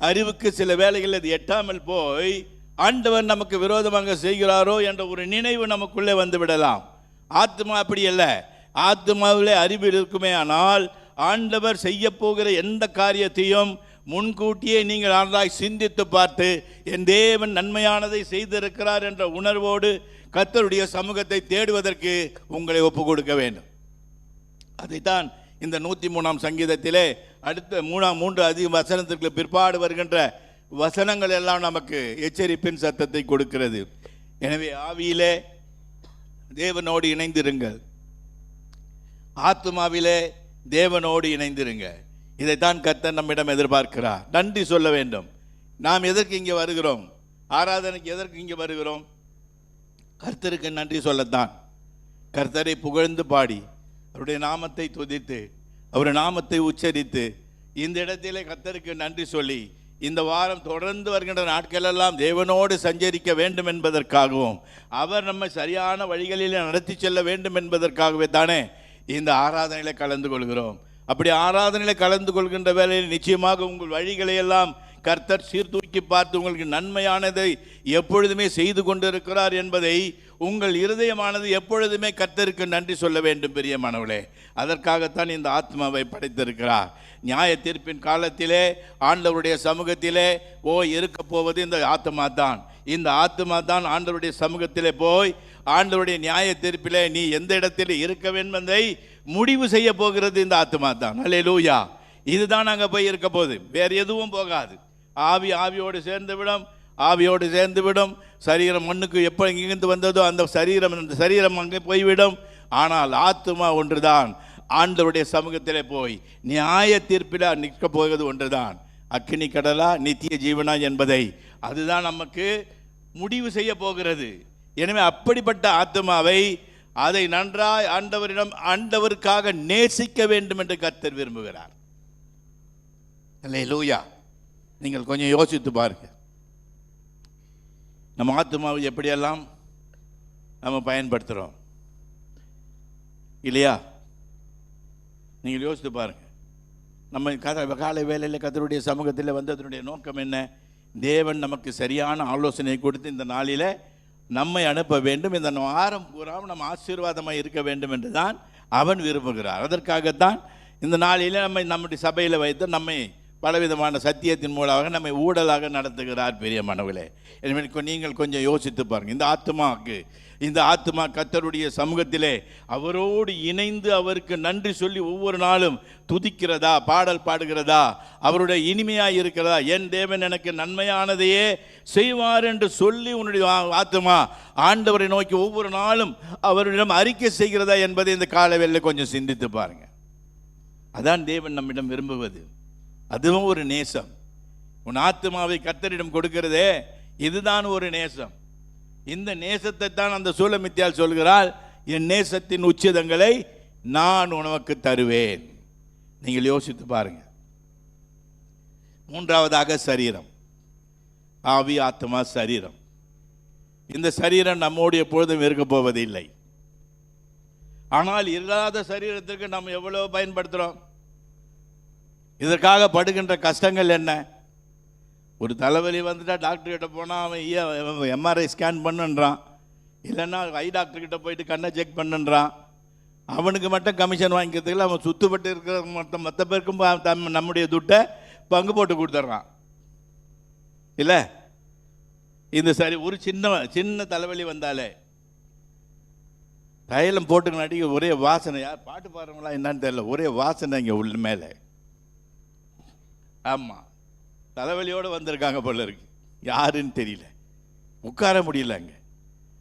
அறிவுக்கு சில வேளைகளில் அது எட்டாமல் போய் ஆண்டவர் நமக்கு விரோதமாக செய்கிறாரோ என்ற ஒரு நினைவு நமக்குள்ளே வந்து விடலாம். ஆத்மா அப்படி அல்ல. ஆத்மாவிலே அறிவு இருக்குமே ஆனால் ஆண்டவர் செய்ய போகிற எந்த காரியத்தையும் முன்கூட்டியே நீங்கள் ஆராய் சிந்தித்து பார்த்து என் தேவன் நன்மையானதை செய்திருக்கிறார் என்ற உணர்வோடு கர்த்தருடைய சமூகத்தை தேடுவதற்கு உங்களை ஒப்பு கொடுக்க வேண்டும். அதைத்தான் இந்த 103ஆம் சங்கீதத்திலே அடுத்த 3 வசனத்திற்கு பிற்பாடு வருகின்ற வசனங்கள் எல்லாம் நமக்கு எச்சரிப்பின் சத்தத்தை கொடுக்கிறது. எனவே ஆவியிலே தேவனோடு இணைந்திருங்கள், ஆத்துமாவிலே தேவனோடு இணைந்திருங்க. இதைத்தான் கர்த்தர் நம்மிடம் எதிர்பார்க்கிறார். நன்றி சொல்ல வேண்டும். நாம் எதற்கு இங்கே வருகிறோம்? ஆராதனைக்கு எதற்கு இங்கே வருகிறோம்? கர்த்தருக்கு நன்றி சொல்லத்தான். கர்த்தரை புகழ்ந்து பாடி அவருடைய நாமத்தை துதித்து அவருடைய நாமத்தை உச்சரித்து இந்த இடத்திலே கர்த்தருக்கு நன்றி சொல்லி இந்த வாரம் தொடர்ந்து வருகின்ற நாட்களெல்லாம் தேவனோடு சஞ்சரிக்க வேண்டும் என்பதற்காகவும் அவர் நம்மை சரியான வழிகளில் நடத்தி செல்ல வேண்டும் என்பதற்காகவே தானே இந்த ஆராதனையில் கலந்து கொள்கிறோம். அப்படி ஆராதனையில் கலந்து கொள்கின்ற வேளையில் நிச்சயமாக உங்கள் வழிகளை எல்லாம் கர்த்தர் சீர்தூக்கி பார்த்து உங்களுக்கு நன்மையானதை எப்பொழுதுமே செய்து கொண்டிருக்கிறார் என்பதை உங்கள் இருதயமானது எப்பொழுதுமே கர்த்தருக்கு நன்றி சொல்ல வேண்டும். பிரியமானவர்களே, அதற்காகத்தான் இந்த ஆத்மாவை படைத்திருக்கிறார். நியாய தீர்ப்பின் காலத்திலே ஆண்டவருடைய சமூகத்திலே இருக்க போவது இந்த ஆத்மா தான். இந்த ஆத்மா தான் ஆண்டவருடைய சமூகத்திலே போய் ஆண்டவருடைய நியாய தீர்ப்பிலே நீ எந்த இடத்தில் இருக்க வேண்டும் என்பதை முடிவு செய்ய போகிறது இந்த ஆத்மா தான். அல்லேலூயா. இதுதான் அங்கே போய் இருக்க போகுது, வேறு எதுவும் போகாது. ஆவியோடு சேர்ந்து விடும். சரீரம் மண்ணுக்கு எப்போ இங்கிருந்து வந்ததோ அந்த சரீரம் அங்கே போய்விடும். ஆனால் ஆத்மா ஒன்றுதான் ஆண்டவருடைய சமூகத்திலே போய் நியாய தீர்ப்பில் நிற்க போவது ஒன்றுதான். அக்கினி கடலா நித்திய ஜீவனா என்பதை அதுதான் நமக்கு முடிவு செய்ய போகிறது. எனவே அப்படிப்பட்ட ஆத்மாவை அதை நன்றாய் ஆண்டவருக்காக நேசிக்க வேண்டும் என்று கர்த்தர் விரும்புகிறார். அல்லேலூயா. நீங்கள் கொஞ்சம் யோசித்து பாருங்க, நம்ம ஆத்மாவை எப்படியெல்லாம் நம்ம பயன்படுத்துகிறோம் இல்லையா? நீங்கள் யோசித்து பாருங்க. நம்ம காலை வேளையில் கர்த்தருடைய சமூகத்தில் வந்ததனுடைய நோக்கம் என்ன? தேவன் நமக்கு சரியான ஆலோசனை கொடுத்து இந்த நாளில் நம்மை அனுப்ப வேண்டும், இந்த வாரம் பூராவும் நம்ம ஆசீர்வாதமாக இருக்க வேண்டும் என்று தான் அவன் விரும்புகிறார். அதற்காகத்தான் இந்த நாளில் நம்முடைய சபையில் வைத்து நம்மை பலவிதமான சத்தியத்தின் மூலமாக நம்மை ஊழலாக நடத்துகிறார். பிரியமானவர்களே, எனவே நீங்கள் கொஞ்சம் யோசித்து பாருங்கள். இந்த ஆத்மா கர்த்தருடைய சமூகத்திலே அவரோடு இணைந்து அவருக்கு நன்றி சொல்லி ஒவ்வொரு நாளும் துதிக்கிறதா, பாடல் பாடுகிறதா, அவருடைய இனிமையாக இருக்கிறதா? என் தேவன் எனக்கு நன்மையானதையே செய்வார் என்று சொல்லி உன்னுடைய ஆத்மா ஆண்டவரை நோக்கி ஒவ்வொரு நாளும் அவரிடம் அறிக்கை செய்கிறதா என்பதை இந்த காலவேளையில் கொஞ்சம் சிந்தித்து பாருங்கள். அதான் தேவன் நம்மிடம் விரும்புவது. அதுவும் ஒரு நேசம். உன் ஆத்மாவை கர்த்தரிடம் கொடுக்கிறதே, இதுதான் ஒரு நேசம். இந்த நேசத்தை தான் அந்த சூலமித்தியால் சொல்கிறாள், என் நேசத்தின் உச்சிதங்களை நான் உனக்கு தருவேன். நீங்கள் யோசித்து பாருங்க. மூன்றாவதாக சரீரம். ஆவி, ஆத்மா, சரீரம். இந்த சரீரம் நம்மோடு எப்பொழுதும் இருக்க போவதில்லை. ஆனால் இல்லாத சரீரத்திற்கு நாம் எவ்வளவு பயன்படுத்துகிறோம்? இதற்காக படுகின்ற கஷ்டங்கள் என்ன? ஒரு தலைவலி வந்துட்டா டாக்டர்கிட்ட போனால் அவன் எம்ஆர்ஐ ஸ்கேன் பண்ணுன்றான், இல்லைன்னா ஐ டாக்டர்கிட்ட போயிட்டு கண்ணை செக் பண்ணுன்றான். அவனுக்கு மட்டும் கமிஷன் வாங்கிக்கிறதுக்கு அவன் சுற்றுப்பட்டு இருக்கிற மற்ற பேருக்கும் நம்முடைய துட்டை பங்கு போட்டு கொடுத்துட்றான். இல்லை, இந்த சரி ஒரு சின்ன தலைவலி வந்தாலே தைலம் போட்டுக்கனாட்டி ஒரே வாசனை. யார் பாட்டு பாடுறவங்களா என்னன்னு தெரியல, ஒரே வாசனை இங்கே உள்ள மேலே. ஆமாம், தலைவலியோடு வந்திருக்காங்க போல இருக்கு, யாருன்னு தெரியல, உட்கார முடியல அங்கே.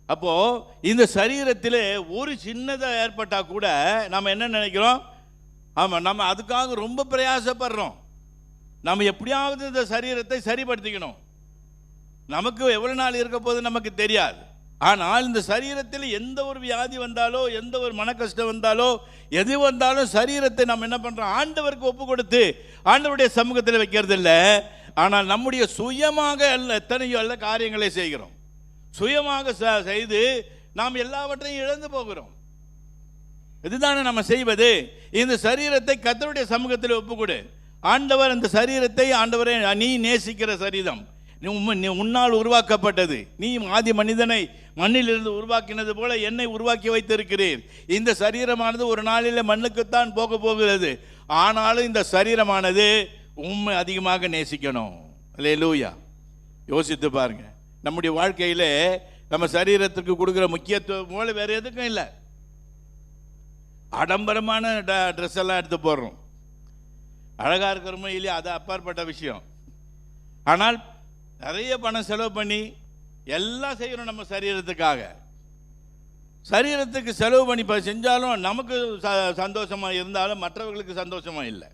அப்போது இந்த சரீரத்தில் ஒரு சின்னதாக ஏற்பட்டால் கூட நம்ம என்ன நினைக்கிறோம்? ஆமாம், நம்ம அதுக்காக ரொம்ப பிரயாசப்படுறோம். நம்ம எப்படியாவது இந்த சரீரத்தை சரிப்படுத்திக்கணும். நமக்கு எவ்வளோ நாள் இருக்க போது நமக்கு தெரியாது. ஆனால் இந்த சரீரத்தில் எந்த ஒரு வியாதி வந்தாலோ, எந்த ஒரு மன கஷ்டம் வந்தாலோ, எது வந்தாலும் சரீரத்தை நம்ம என்ன பண்ணுறோம்? ஆண்டவருக்கு ஒப்பு கொடுத்து ஆண்டவருடைய சமூகத்தில் வைக்கிறது இல்லை. ஆனால் நம்முடைய சுயமாக எத்தனையோ காரியங்களை செய்கிறோம். சுயமாக செய்து நாம் எல்லாவற்றையும் இழந்து போகிறோம். இதுதானே நம்ம செய்வது. இந்த சரீரத்தை கர்த்தருடைய சமூகத்தில் ஒப்புக்கொடு. ஆண்டவர் அந்த சரீரத்தை, ஆண்டவரை நீ நேசிக்கிற சரீரம், உன்னால் உருவாக்கப்பட்டது, நீ ஆதி மனிதனை மண்ணிலிருந்து உருவாக்கினது போல என்னை உருவாக்கி வைத்திருக்கிறீர். இந்த சரீரமானது ஒரு நாளில் மண்ணுக்குத்தான் போக போகிறது. ஆனாலும் இந்த சரீரமானது உண்மை அதிகமாக நேசிக்கணும். அல்லேலூயா. யோசித்து பாருங்க, நம்முடைய வாழ்க்கையில் நம்ம சரீரத்துக்கு கொடுக்குற முக்கியத்துவம் போல வேறு எதுக்கும் இல்லை. ஆடம்பரமான ட்ரெஸ் எல்லாம் எடுத்து போடுறோம். அழகாக இருக்கிறோமோ இல்லையா, அது அப்பாற்பட்ட விஷயம். ஆனால் நிறைய பணம் செலவு பண்ணி எல்லாம் செய்கிறோம் நம்ம சரீரத்துக்காக. சரீரத்துக்கு செலவு பண்ணி செஞ்சாலும் நமக்கு சந்தோஷமாக இருந்தாலும் மற்றவர்களுக்கு சந்தோஷமாக இல்லை.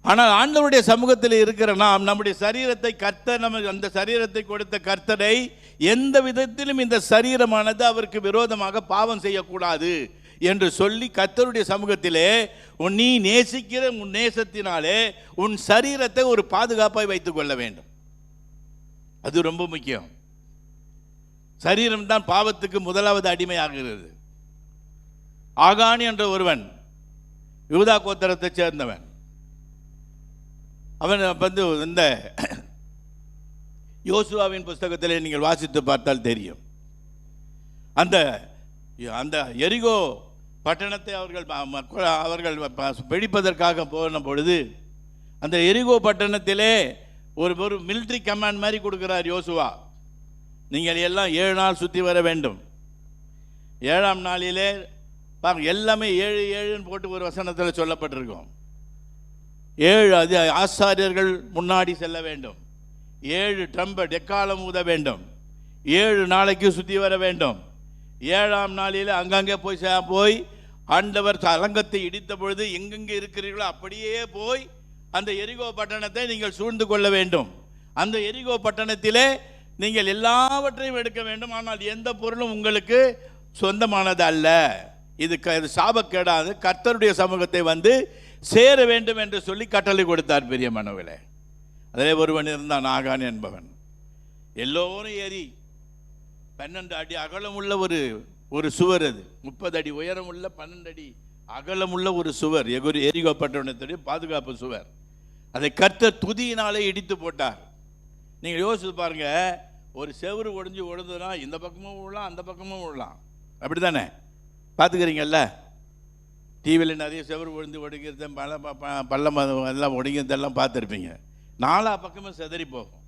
ஆனால் ஆண்டவருடைய சமூகத்தில் இருக்கிற நாம் நம்முடைய சரீரத்தை கர்த்தர், நம்ம அந்த சரீரத்தை கொடுத்த கர்த்தரை எந்த விதத்திலும் இந்த சரீரமானது அவருக்கு விரோதமாக பாவம் செய்யக்கூடாது என்று சொல்லி கர்த்தருடைய சமூகத்திலே நீ நேசிக்கிற உன் நேசத்தினாலே உன் சரீரத்தை ஒரு பாதுகாப்பாய் வைத்துக் கொள்ள வேண்டும். அது ரொம்ப முக்கியம். சரீரம் தான் பாவத்துக்கு முதலாவது அடிமையாகிறது. ஆகான் என்ற ஒருவன் யூதா கோத்திரத்தை சேர்ந்தவன். அவன் வந்து இந்த யோசுவாவின் புஸ்தகத்திலே நீங்கள் வாசித்து பார்த்தால் தெரியும். அந்த அந்த எரிகோ பட்டணத்தை அவர்கள் பிடிப்பதற்காக போன பொழுது அந்த எரிகோ பட்டணத்திலே ஒரு மிலிட்ரி கமாண்ட் மாதிரி கொடுக்கிறார் யோசுவா. நீங்கள் எல்லாம் 7 நாள் சுற்றி வர வேண்டும். 7ஆம் நாளிலே பாருங்க, எல்லாமே 7 போட்டு ஒரு வசனத்தில் சொல்லப்பட்டிருக்கும். 7 ஆசாரியர்கள் முன்னாடி செல்ல வேண்டும். 7 ட்ரம்பட் எக்காலம் ஊத வேண்டும். 7 நாளைக்கு சுற்றி வர வேண்டும். 7ஆம் நாளில் அங்கங்கே போய் ஆண்டவர் அலங்கத்தை இடித்த பொழுது எங்கெங்கே இருக்கிறீர்களோ அப்படியே போய் அந்த எரிகோ பட்டணத்தை நீங்கள் சூழ்ந்து கொள்ள வேண்டும். அந்த எரிகோ பட்டணத்திலே நீங்கள் எல்லாவற்றையும் எடுக்க வேண்டும். ஆனால் எந்த பொருளும் உங்களுக்கு சொந்தமானது அல்ல. இது சாபக்கேடாது. கர்த்தருடைய சமூகத்தை வந்து சேர வேண்டும் என்று சொல்லி கட்டளை கொடுத்தார் பிரியமானவர்களே. அதிலே ஒருவன் இருந்தான், ஆகான் என்பவன். எல்லோரும் ஏறி 12 அடி அகலமுள்ள ஒரு சுவர், அது 30 அடி உயரமுள்ள 12 அடி அகலமுள்ள ஒரு சுவர், எரிகோ பட்டணத்துடைய பாதுகாப்பு சுவர். அதை கர்த்தர் துதியினாலே இடித்து போட்டார். நீங்கள் யோசித்து பாருங்க, ஒரு செவரு ஒடிஞ்சு ஒழுதுனா இந்த பக்கமும் விழலாம் அந்த பக்கமும் விழலாம், அப்படி தானே? பார்த்துக்கிறீங்கல்ல, டிவியில் நிறைய செவரு ஒழிந்து ஒடுங்கிறது, பள்ளம் எல்லாம் ஒடுங்கிறதெல்லாம் பார்த்துருப்பீங்க. 4 பக்கமும் செதறி போகும்.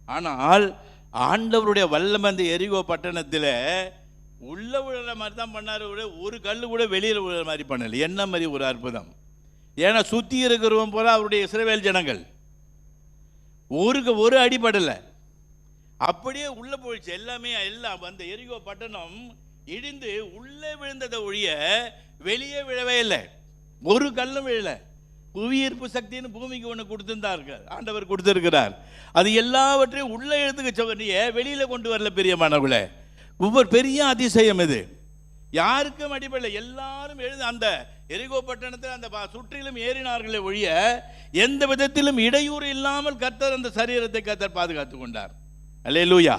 ஆனால் ஆண்டவருடைய வல்லமை அந்த எரிகோ பட்டணத்தில் உள்ள விழுற மாதிரி தான் பண்ணார். ஒரு கல் கூட வெளியில் விழுற மாதிரி பண்ணல. என்ன மாதிரி ஒரு அற்புதம்! ஏன்னா சுற்றி இருக்கிறவன் போல அவருடைய இஸ்ரவேல் ஜனங்கள் ஒரு அடிப்படலை, அப்படியே உள்ளே போயிடுச்சு. எல்லாம் அந்த எரிகோ பட்டணம் இடிந்து உள்ளே விழுந்ததை ஒழிய வெளியே விழவே இல்லை. ஒரு கல்லும் விழல. புவியீர்ப்பு சக்தின்னு பூமிக்கு ஒன்று கொடுத்திருந்தார்கள், ஆண்டவர் கொடுத்திருக்கிறார். அது எல்லாவற்றையும் உள்ளே எழுத்துக்க சொன்னிய வெளியில கொண்டு வரல. பிரியமானவர்களே, ஒவ்வொரு பெரிய அதிசயம் இது. யாருக்கும் அடிப்படை, எல்லாரும் எழுது அந்த எரிகோ பட்டணத்தில் அந்த சுற்றிலும் ஏறினார்களே ஒழிய எந்த விதத்திலும் இடையூறு இல்லாமல் கர்த்தர் அந்த சரீரத்தை கர்த்தர் பாதுகாத்து கொண்டார். அல்லேலூயா.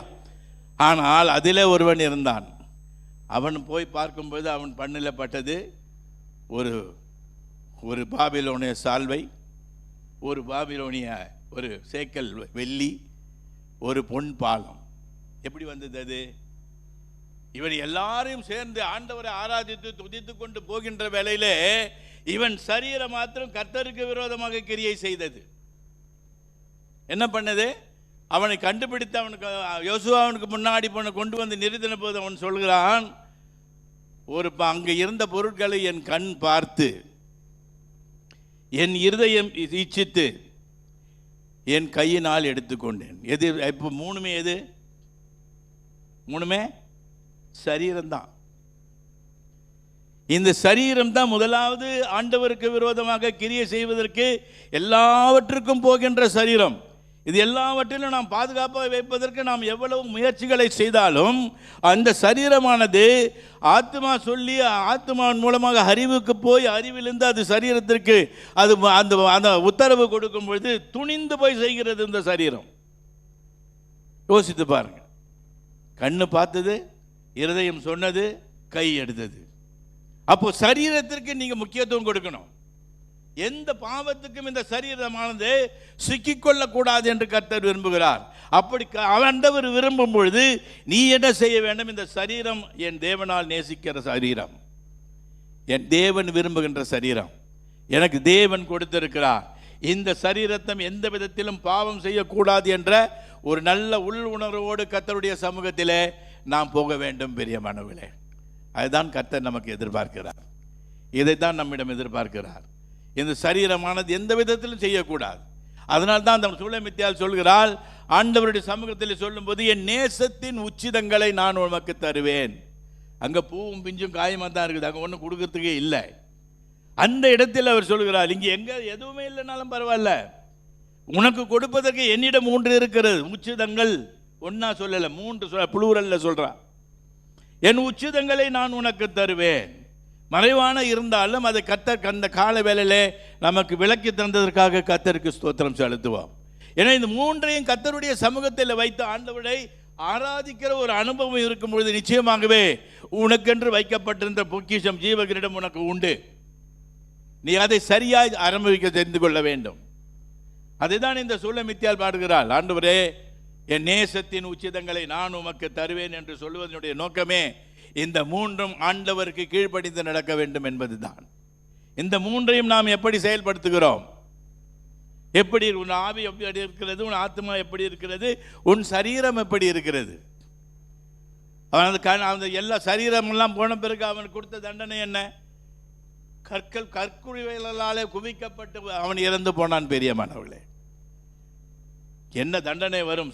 ஆனால் அதிலே ஒருவன் இருந்தான். அவன் போய் பார்க்கும்போது அவன் பண்ணில் பட்டது ஒரு பாபிலோனிய சால்வை, ஒரு பாபிலோனிய ஒரு சேக்கல் வெள்ளி, ஒரு பொன் பாலம். எப்படி வந்தது அது? இவன் எல்லாரையும் சேர்ந்து ஆண்டவரை ஆராதித்து துதித்து கொண்டு போகின்ற வேளையிலே இவன் சரீரம் மாத்திரம் கர்த்தருக்கு விரோதமாக கிரியை செய்தது. என்ன பண்ணது? அவனை கண்டுபிடித்து அவனுக்கு யோசுவா அவனுக்கு முன்னாடி கொண்டு வந்து நிறுத்தின போது அவன் சொல்கிறான், அங்கே இருந்த பொருட்களை என் கண் பார்த்து என் இருதயம் இச்சித்து என் கையினால் எடுத்துக்கொண்டேன். எது இப்போ? மூணுமே எது? மூணுமே சரீரம்தான். இந்த சரீரம் தான் முதலாவது ஆண்டவருக்கு விரோதமாக கிரியை செய்வதற்கு எல்லாவற்றுக்கும் போகின்ற சரீரம். இது எல்லாவற்றிலும் நாம் பாதுகாப்பாக வைப்பதற்கு நாம் எவ்வளவு முயற்சிகளை செய்தாலும் அந்த சரீரமானது ஆத்மா சொல்லி ஆத்மாவின் மூலமாக அறிவுக்கு போய் அறிவிலிருந்து அது சரீரத்திற்கு அது அந்த உத்தரவு கொடுக்கும் பொழுது துணிந்து போய் செய்கிறது இந்த சரீரம். யோசித்து பாருங்க. கண்ணு பார்த்தது, இருதயம் சொன்னது, கை எடுத்தது. அப்போ சரீரத்திற்கு நீங்க முக்கியத்துவம் கொடுக்கணும். எந்த பாவத்துக்கும் இந்த சரீரமானது சிக்கிக்கொள்ளக்கூடாது என்று கர்த்தர் விரும்புகிறார். அப்படி ஆண்டவர் விரும்பும் பொழுது நீ என்ன செய்ய வேண்டும்? இந்த சரீரம் என் தேவனால் நேசிக்கிற சரீரம், என் தேவன் விரும்புகின்ற சரீரம், எனக்கு தேவன் கொடுத்திருக்கிறார். இந்த சரீரத்தை எந்த விதத்திலும் பாவம் செய்யக்கூடாது என்ற ஒரு நல்ல உள் உணர்வோடு கர்த்தருடைய சமூகத்திலே நாம் போக வேண்டும். பிரியமானவர்களே, அதுதான் கர்த்தர் நமக்கு எதிர்பார்க்கிறார். இதைத்தான் நம்மிடம் எதிர்பார்க்கிறார். இந்த சரீரமானது எந்த விதத்திலும் செய்யக்கூடாது. அதனால் தான் அந்த சூலமித்தியால் சொல்கிறாள், ஆண்டவருடைய சமூகத்தில் சொல்லும்போது என் நேசத்தின் உச்சிதங்களை நான் உனக்கு தருவேன். அங்கே பூவும் பிஞ்சும் காயமாக தான் இருக்குது, அங்கே ஒன்றும் கொடுக்கறதுக்கே இல்லை. அந்த இடத்தில் அவர் சொல்கிறார், இங்கே எங்கே எதுவுமே இல்லைனாலும் பரவாயில்ல, உனக்கு கொடுப்பதற்கு என்னிடம் 3 இருக்கிறது. உச்சிதங்கள் ஒன்னா சொல்லலை, 3 புளூரல்ல சொல்கிறார். என் உச்சிதங்களை நான் உனக்கு தருவேன். மறைவான இருந்தாலும் அதை கர்த்தர் அந்த கால வேளையிலே நமக்கு விளக்கி தந்ததற்காக கர்த்தருக்கு ஸ்தோத்திரம் செலுத்துவோம். ஏன்னா இந்த 3ஐயும் கர்த்தருடைய சமூகத்தில் வைத்து ஆண்டவரை ஆராதிக்கிற ஒரு அனுபவம் இருக்கும் பொழுது நிச்சயமாகவே உனக்கென்று வைக்கப்பட்டிருந்த பொக்கிஷம் ஜீவகிரிடம் உனக்கு உண்டு. நீ அதை சரியாய் ஆரம்பிக்க தெரிந்து கொள்ள வேண்டும். அதுதான் இந்த சூலமித்தியால் பாடுகிறாள், ஆண்டவரே என் நேசத்தின் உச்சிதங்களை நான் உமக்கு தருவேன் என்று சொல்வதனுடைய நோக்கமே இந்த 3ம் ஆண்டவருக்கு கீழ்ப்படிந்து நடக்க வேண்டும் என்பதுதான். இந்த 3ஐயும் நாம் எப்படி செயல்படுத்துகிறோம்? எப்படி உன் ஆவி எப்படி இருக்கிறது, உன் ஆத்மா எப்படி இருக்கிறது, உன் சரீரம் எப்படி இருக்கிறது? அந்த எல்லா சரீரமெல்லாம் போன பிறகு அவன் கொடுத்த தண்டனை என்ன? கற்குழிகளாலே குவிக்கப்பட்டு அவன் இறந்து போனான். பெரியமானவர்களே, என்ன தண்டனை வரும்?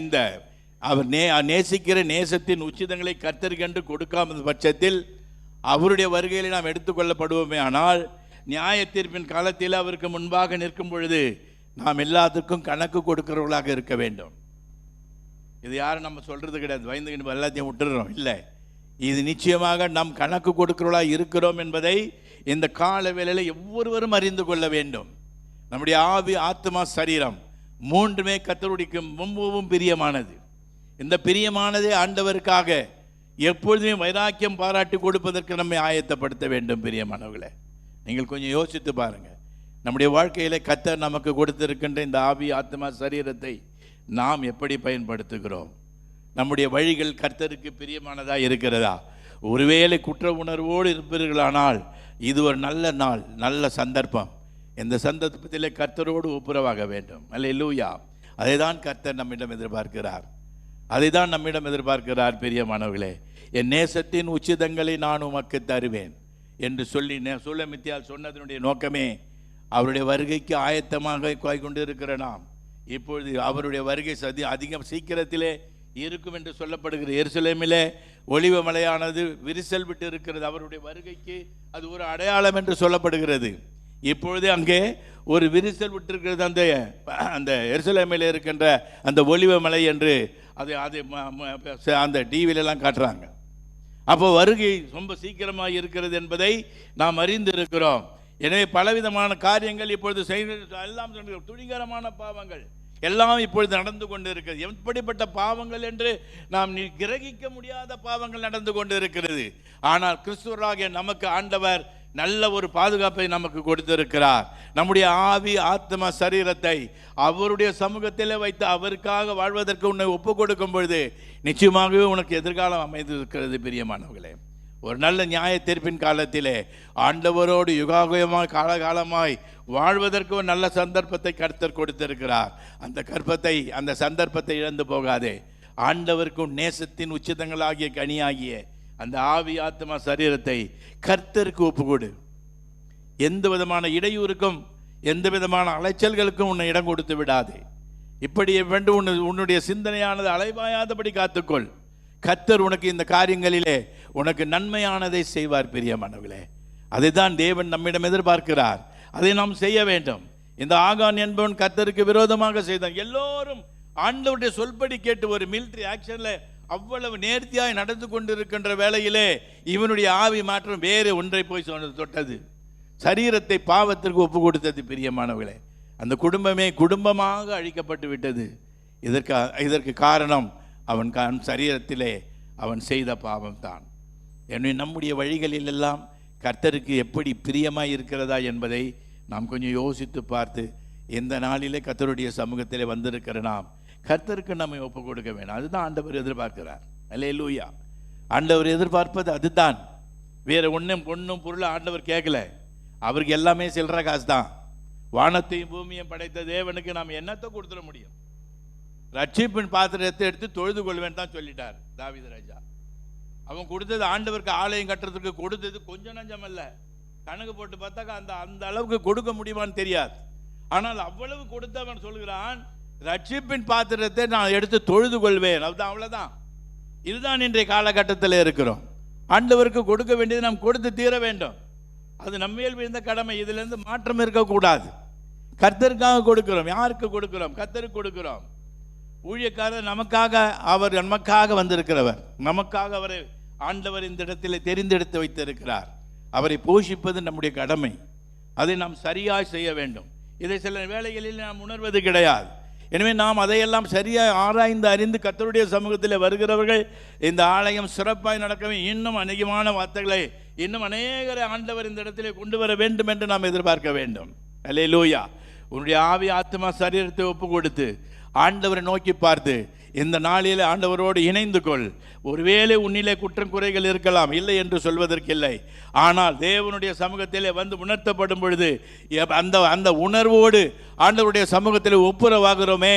இந்த அவர் நேசிக்கிற நேசத்தின் உச்சிதங்களை கர்த்தருக்கென்று கொடுக்காத பட்சத்தில் அவருடைய வருகையில் நாம் எடுத்துக்கொள்ளப்படுவோமே. ஆனால் நியாய தீர்ப்பின் காலத்தில் அவருக்கு முன்பாக நிற்கும் பொழுது நாம் எல்லாத்துக்கும் கணக்கு கொடுக்கிறவர்களாக இருக்க வேண்டும். இது யாரும் நம்ம சொல்றது கிடையாது, பயந்துக்கிட்டு எல்லாத்தையும் விட்டுறோம். இல்லை, இது நிச்சயமாக நாம் கணக்கு கொடுக்கிறவர்களாக இருக்கிறோம் என்பதை இந்த கால வேளையில் ஒவ்வொருவரும் அறிந்து கொள்ள வேண்டும். நம்முடைய ஆவி, ஆத்மா, சரீரம் 3மே கர்த்தருடைய ரொம்பவும் பிரியமானது. இந்த பிரியமானதே ஆண்டவருக்காக எப்பொழுதுமே வைராக்கியம் பாராட்டி கொடுப்பதற்கு நம்மை ஆயத்தப்படுத்த வேண்டும். பிரியமானவர்களே, நீங்கள் கொஞ்சம் யோசித்து பாருங்கள். நம்முடைய வாழ்க்கையில் கர்த்தர் நமக்கு கொடுத்திருக்கின்ற இந்த ஆவி, ஆத்மா, சரீரத்தை நாம் எப்படி பயன்படுத்துகிறோம்? நம்முடைய வழிகள் கர்த்தருக்கு பிரியமானதாக இருக்கிறதா? ஒருவேளை குற்ற உணர்வோடு இருப்பீர்களானால் இது ஒரு நல்ல நாள், நல்ல சந்தர்ப்பம். இந்த சந்தர்ப்பத்தில் கர்த்தரோடு ஒப்புரவாக வேண்டும். அல்லேலூயா. அதை தான் கர்த்தர் நம்மிடம் எதிர்பார்க்கிறார். அதை தான் நம்மிடம் எதிர்பார்க்கிறார். பிரியமானவர்களே, என் நேசத்தின் உச்சிதங்களை நான் உமக்கு தருவேன் என்று சொல்லி சூலமித்தியால் சொன்னதனுடைய நோக்கமே அவருடைய வருகைக்கு ஆயத்தமாக கொண்டிருக்கிற நாம் இப்பொழுது அவருடைய வருகை அதிகம் சீக்கிரத்திலே இருக்கும் என்று சொல்லப்படுகிற எருசலேமிலே ஒலிவ மலையானது விரிசல் விட்டு இருக்கிறது. அவருடைய வருகைக்கு அது ஒரு அடையாளம் என்று சொல்லப்படுகிறது. இப்பொழுது அங்கே ஒரு விரிசல் விட்டிருக்கிறது. அந்த எருசலேமில் இருக்கின்ற அந்த ஒலிவ மலை என்று அது அந்த டிவிலெல்லாம் காட்டுறாங்க. அப்போ வருகை ரொம்ப சீக்கிரமாக இருக்கிறது என்பதை நாம் அறிந்து இருக்கிறோம். எனவே பலவிதமான காரியங்கள் இப்பொழுது எல்லாம் துணிகரமான பாவங்கள் எல்லாம் இப்பொழுது நடந்து கொண்டு இருக்கிறது. எப்படிப்பட்ட பாவங்கள் என்று நாம் கிரகிக்க முடியாத பாவங்கள் நடந்து கொண்டு இருக்கிறது. ஆனால் கிறிஸ்துவராகிய நமக்கு ஆண்டவர் நல்ல ஒரு பாதுகாப்பை நமக்கு கொடுத்திருக்கிறார். நம்முடைய ஆவி, ஆத்மா, சரீரத்தை அவருடைய சமூகத்திலே வைத்து அவருக்காக வாழ்வதற்கு உன்னை ஒப்பு கொடுக்கும் பொழுது நிச்சயமாகவே உனக்கு எதிர்காலம் அமைந்திருக்கிறது. பிரியமானவர்களே, ஒரு நல்ல நியாய தீர்ப்பின் காலத்திலே ஆண்டவரோடு யுகாயுகமாய் காலகாலமாய் வாழ்வதற்கு ஒரு நல்ல சந்தர்ப்பத்தை கர்த்தர் கொடுத்திருக்கிறார். அந்த சந்தர்ப்பத்தை இழந்து போகாதே. ஆண்டவருக்கும் நேசத்தின் உச்சிதங்களாகிய கனியாகிய அந்த ஆவி, ஆத்மா, சரீரத்தை கர்த்தருக்கு ஒப்புக்கொடு. எந்த விதமான இடையூறுக்கும் எந்த விதமான அலைச்சல்களுக்கும் உன்னை இடம் கொடுத்து விடாதே. இப்படி வேண்டும் உன்னுடைய சிந்தனையானது அலைபாயாதபடி காத்துக்கொள். கர்த்தர் உனக்கு இந்த காரியங்களிலே உனக்கு நன்மையானதை செய்வார். பிரியமானவர்களே, அதை தான் தேவன் நம்மிடம் எதிர்பார்க்கிறார். அதை நாம் செய்ய வேண்டும். இந்த ஆகான் என்பவன் கர்த்தருக்கு விரோதமாக செய்தான். எல்லோரும் ஆண்டவருடைய சொல்படி கேட்டு ஒரு மிலிட்டரி ஆக்ஷன்ல அவ்வளவு நேர்த்தியாய் நடந்து கொண்டிருக்கின்ற வேளையிலே இவனுடைய ஆவி மாற்றம் வேறு ஒன்றை போய் தொட்டது. சரீரத்தை பாவத்திற்கு ஒப்பு கொடுத்தது. பிரியமானவர்களே, அந்த குடும்பமே குடும்பமாக அழிக்கப்பட்டு விட்டது. இதற்கு காரணம் அவன் சரீரத்திலே அவன் செய்த பாவம் தான். எனவே நம்முடைய வழிகளில் எல்லாம் கர்த்தருக்கு எப்படி பிரியமாய் இருக்கிறதா என்பதை நாம் கொஞ்சம் யோசித்து பார்த்து இந்த நாளிலே கர்த்தருடைய சமூகத்திலே வந்திருக்கிற நாம் கர்த்தருக்கு நம்மை ஒப்பு கொடுக்க வேணும். அதுதான் ஆண்டவர் எதிர்பார்க்கிறார். அல்லேலூயா. ஆண்டவர் எதிர்பார்ப்பது அதுதான். வேற ஒன்றும் பொண்ணும் பொருள் ஆண்டவர் கேட்கல. அவருக்கு எல்லாமே சில்லற காசு தான். வானத்தையும் பூமியையும் படைத்த தேவனுக்கு நாம் என்னத்தை கொடுத்துட முடியும்? ரட்சிப்பின் பாத்திரத்தை எடுத்து தொழுது கொள்வேன் தான் சொல்லிட்டார் தாவீது ராஜா. அவன் கொடுத்தது ஆண்டவருக்கு ஆலயம் கட்டுறதுக்கு கொடுத்தது கொஞ்சம் நஞ்சம் அல்ல. கணக்கு போட்டு பார்த்தாக்கா அந்த அளவுக்கு கொடுக்க முடியுமான்னு தெரியாது. ஆனால் அவ்வளவு கொடுத்து அவன் சொல்கிறான், ரட்சிப்பின் பாத்திரத்தை நான் எடுத்து தொழுது கொள்வேன். அதுதான், அவ்வளவுதான். இதுதான் இன்றைய காலகட்டத்தில் இருக்கிறோம். ஆண்டவருக்கு கொடுக்க வேண்டியது நாம் கொடுத்து தீர வேண்டும். அது நம்மேல் விழுந்த கடமை. இதிலிருந்து மாற்றம் இருக்கக்கூடாது. கர்த்தருக்காக கொடுக்கிறோம். யாருக்கு கொடுக்கிறோம்? கர்த்தருக்கு கொடுக்கிறோம். ஊழியக்காரர் நமக்காக, அவர் நமக்காக வந்திருக்கிறவர். நமக்காக அவரை ஆண்டவர் இந்த இடத்தில் தெரிந்தெடுத்து வைத்திருக்கிறார். அவரை போஷிப்பது நம்முடைய கடமை. அதை நாம் சரியாய் செய்ய வேண்டும். இதை சில வேளைகளில் நாம் உணர்வது கிடையாது. எனவே நாம் அதையெல்லாம் சரியாக ஆராய்ந்து அறிந்து கர்த்தருடைய சமூகத்தில் வருகிறவர்கள் இந்த ஆலயம் சிறப்பாய் நடக்கவே இன்னும் அநேகமான வார்த்தைகளை இன்னும் அநேகரை ஆண்டவர் இந்த இடத்திலே கொண்டு வர வேண்டும் என்று நாம் எதிர்பார்க்க வேண்டும். அல்லேலூயா. உன்னுடைய ஆவி, ஆத்மா, சரீரத்தை ஒப்பு கொடுத்து ஆண்டவரை நோக்கி பார்த்து இந்த நாளில் ஆண்டவரோடு இணைந்து கொள். ஒருவேளை உன்னிலே குற்றம் குறைகள் இருக்கலாம், இல்லை என்று சொல்வதற்கில்லை. ஆனால் தேவனுடைய சமூகத்திலே வந்து உணர்த்தப்படும் பொழுது அந்த உணர்வோடு ஆண்டவருடைய சமூகத்தில் ஒப்புரவாகிறோமே,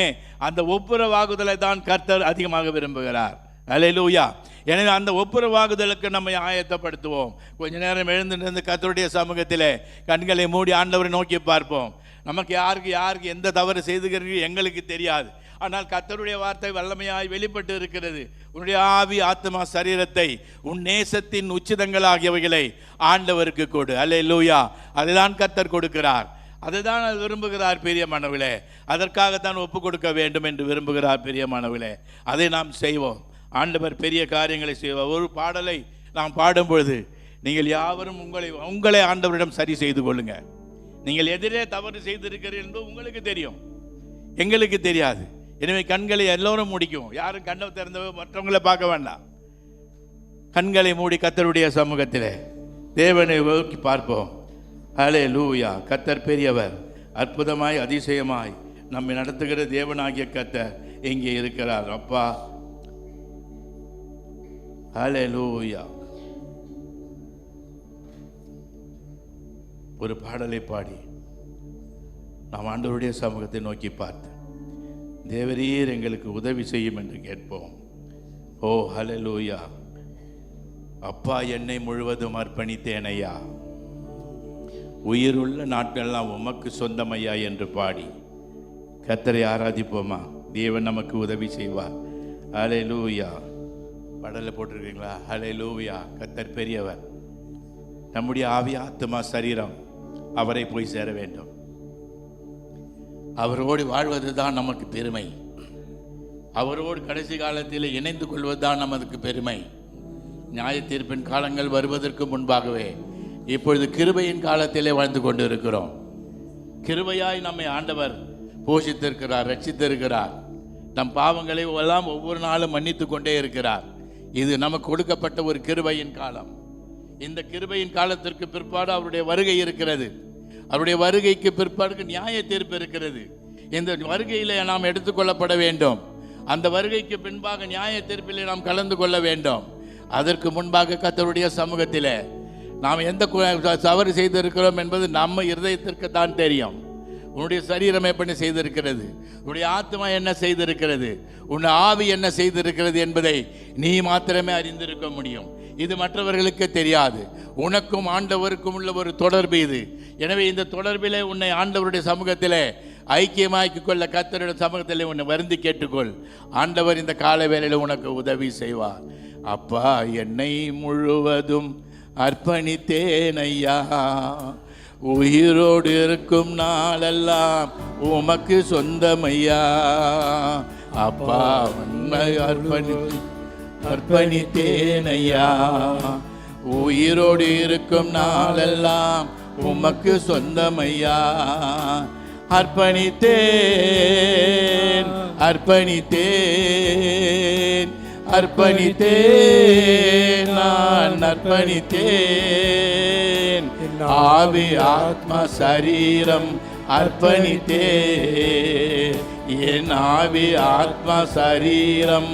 அந்த ஒப்புரவாகுதலை தான் கர்த்தர் அதிகமாக விரும்புகிறார். அல்லேலூயா. எனவே அந்த ஒப்புரவாகுதலுக்கு நம்மை ஆயத்தப்படுத்துவோம். கொஞ்ச நேரம் எழுந்து கர்த்தருடைய சமூகத்திலே கண்களை மூடி ஆண்டவரை நோக்கி பார்ப்போம். நமக்கு யாருக்கு எந்த தவறு செய்துகிறீர்கள் எங்களுக்கு தெரியாது. ஆனால் கர்த்தருடைய வார்த்தை வல்லமையாய் வெளிப்பட்டு இருக்கிறது. உன்னுடைய ஆவி, ஆத்மா, சரீரத்தை, உன் நேசத்தின் உச்சிதங்களாகியவைகளை ஆண்டவருக்கு கொடு. அல்லேலூயா. அதுதான் கர்த்தர் கொடுக்கிறார். அதுதான் விரும்புகிறார் பிரியமானவர்களே. அதற்காகத்தான் ஒப்பு கொடுக்க வேண்டும் என்று விரும்புகிறார் பிரியமானவர்களே. அதை நாம் செய்வோம். ஆண்டவர் பெரிய காரியங்களை செய்வார். ஒரு பாடலை நாம் பாடும் பொழுது நீங்கள் யாவரும் உங்களை ஆண்டவரிடம் சரி செய்து கொள்ளுங்க. நீங்கள் எதிரே தவறு செய்திருக்கிறீர்கள் என்பது உங்களுக்கு தெரியும், எங்களுக்கு தெரியாது. எனவே கண்களை எல்லோரும் முடிக்கும். யாரும் கண்ணை திறந்த மற்றவங்களை பார்க்க வேண்டாம். கண்களை மூடி கர்த்தருடைய சமூகத்திலே தேவனை நோக்கி பார்ப்போம். அல்லேலூயா. கர்த்தர் பெரியவர், அற்புதமாய் அதிசயமாய் நம்மை நடத்துகிற தேவனாகிய கர்த்தர் இங்கே இருக்கிறார். அப்பா, அல்லேலூயா. ஒரு பாடலை பாடி நாம் ஆண்டவருடைய சமூகத்தை நோக்கி பார்த்து தேவரீர் எங்களுக்கு உதவி செய்யும் என்று கேட்போம். ஓ ஹல்லேலூயா. அப்பா, என்னை முழுவதும் அர்ப்பணித்தேன் ஐயா, உயிருள்ள நாட்கள்லாம் உமக்கு சொந்தமையா என்று பாடி கர்த்தரை ஆராதிப்போமா? தேவன் நமக்கு உதவி செய்வார். ஹல்லேலூயா. பாடலை போட்டிருக்கீங்களா? ஹல்லேலூயா. கர்த்தர் பெரியவர். நம்முடைய ஆவி, ஆத்மா, சரீரம் அவரை போய் சேர வேண்டும். அவரோடு வாழ்வது தான் நமக்கு பெருமை. அவரோடு கடைசி காலத்தில் இணைந்து கொள்வது தான் நமக்கு பெருமை. நியாய தீர்ப்பின் காலங்கள் வருவதற்கு முன்பாகவே இப்பொழுது கிருபையின் காலத்திலே வாழ்ந்து கொண்டு இருக்கிறோம். கிருபையாய் நம்மை ஆண்டவர் போஷித்திருக்கிறார், ரட்சித்திருக்கிறார். நம் பாவங்களை எல்லாம் ஒவ்வொரு நாளும் மன்னித்து கொண்டே இருக்கிறார். இது நமக்கு கொடுக்கப்பட்ட ஒரு கிருபையின் காலம். இந்த கிருபையின் காலத்திற்கு பிற்பாடு அவருடைய வருகை இருக்கிறது. அவருடைய வருகைக்கு பிற்பாடு நியாய தீர்ப்பு இருக்கிறது. இந்த வருகையிலே நாம் எடுத்துக்கொள்ளப்பட வேண்டும். அந்த வருகைக்கு பின்பாக நியாய தீர்ப்பிலே நாம் கலந்து கொள்ள வேண்டும். அதற்கு முன்பாக கர்த்தருடைய சமூகத்திலே நாம் எந்த தவறு செய்திருக்கிறோம் என்பது நம்ம இருதயத்திற்கு தான் தெரியும். உன்னுடைய சரீரம் எப்படி செய்திருக்கிறது, உன்னுடைய ஆத்மா என்ன செய்திருக்கிறது, உன் ஆவி என்ன செய்திருக்கிறது என்பதை நீ மாத்திரமே அறிந்திருக்க முடியும். இது மற்றவர்களுக்கு தெரியாது. உனக்கும் ஆண்டவருக்கும் உள்ள ஒரு தொடர்பு இது. எனவே இந்த தொடர்பிலே உன்னை ஆண்டவருடைய சமூகத்திலே ஐக்கியமாக்கிக் கொள்ள கர்த்தருடைய சமூகத்திலே உன்னை வருந்தி கேட்டுக்கொள். ஆண்டவர் இந்த கால வேளையில் உனக்கு உதவி செய்வார். அப்பா, என்னை முழுவதும் அர்ப்பணித்தேன் ஐயா, உயிரோடு இருக்கும் நாளெல்லாம் உமக்கு சொந்தமையா. அப்பா, உண்மை அர்ப்பணித்தேன் ஐயா, உயிரோடு இருக்கும் நாளெல்லாம் உமக்கு சொந்தமையா. அர்ப்பணித்தேன் அர்ப்பணித்தேன் அர்ப்பணித்தேன் நான் அர்ப்பணித்தேன். ஆவி, ஆத்மா, சரீரம் அர்ப்பணித்தேன். என் ஆவி, ஆத்மா, சரீரம்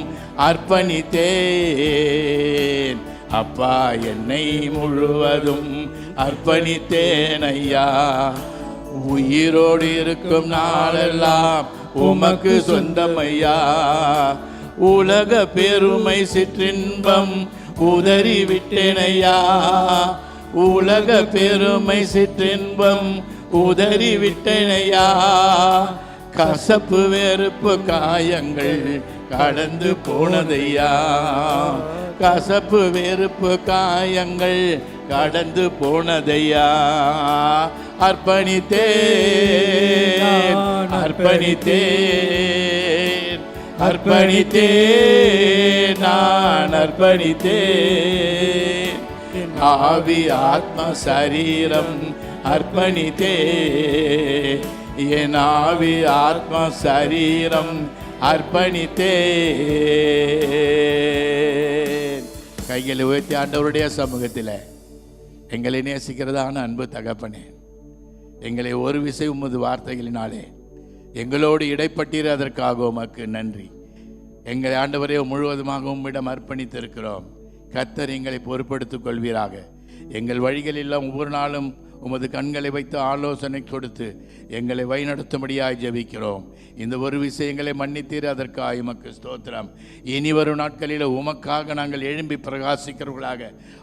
அர்ப்பணித்தேன். அப்பா, என்னை முழுவதும் அர்ப்பணித்தேன் ஐயா, உயிரோடு இருக்கும் நாளெல்லாம் உமக்கு சொந்தம் ஐயா. உலக பெருமை, சிற்றின்பம் உதறி விட்டேனையா. உலக பெருமை சிற்றின்பம் உதறி விட்டேனையா. கசப்பு வெறுப்பு காயங்கள் கடந்து போனதையா. கசப்பு வெறுப்பு காயங்கள் கடந்து போனதையா. அர்ப்பணித்தேன் அர்ப்பணித்தேன் அர்ப்பணித்தேன் நான் அர்ப்பணித்தேன். ஆவி ஆத்ம சரீரம் அர்ப்பணித்தேன். என் ஆவி ஆத்ம சரீரம் அர்ப்பணித்தேன். கைகளை உயர்த்தி ஆண்டவருடைய சமூகத்தில் எங்களை நேசிக்கிறதான அன்பு தகப்பனே, எங்களை ஒரு விசை உமது வார்த்தைகளினாலே எங்களோடு இடைப்பட்டீர், அதற்காக உமக்கு நன்றி. எங்களை ஆண்டவரே முழுவதுமாக உம்மிடம் அர்ப்பணித்திருக்கிறோம். கர்த்தர் எங்களை பொறுப்படுத்திக் கொள்வீராக. எங்கள் வழிகளெல்லாம் ஒவ்வொரு நாளும் உமது கண்களை வைத்து ஆலோசனை கொடுத்து எங்களை வழிநடத்தும்படியாய் ஜெபிக்கிறோம். இந்த ஒரு விஷயங்களை மன்னித்தீர், அதற்காக உமக்கு ஸ்தோத்திரம். இனி வரும் நாட்களில் உமக்காக நாங்கள் எழும்பி பிரகாசிக்கிறவர்களாக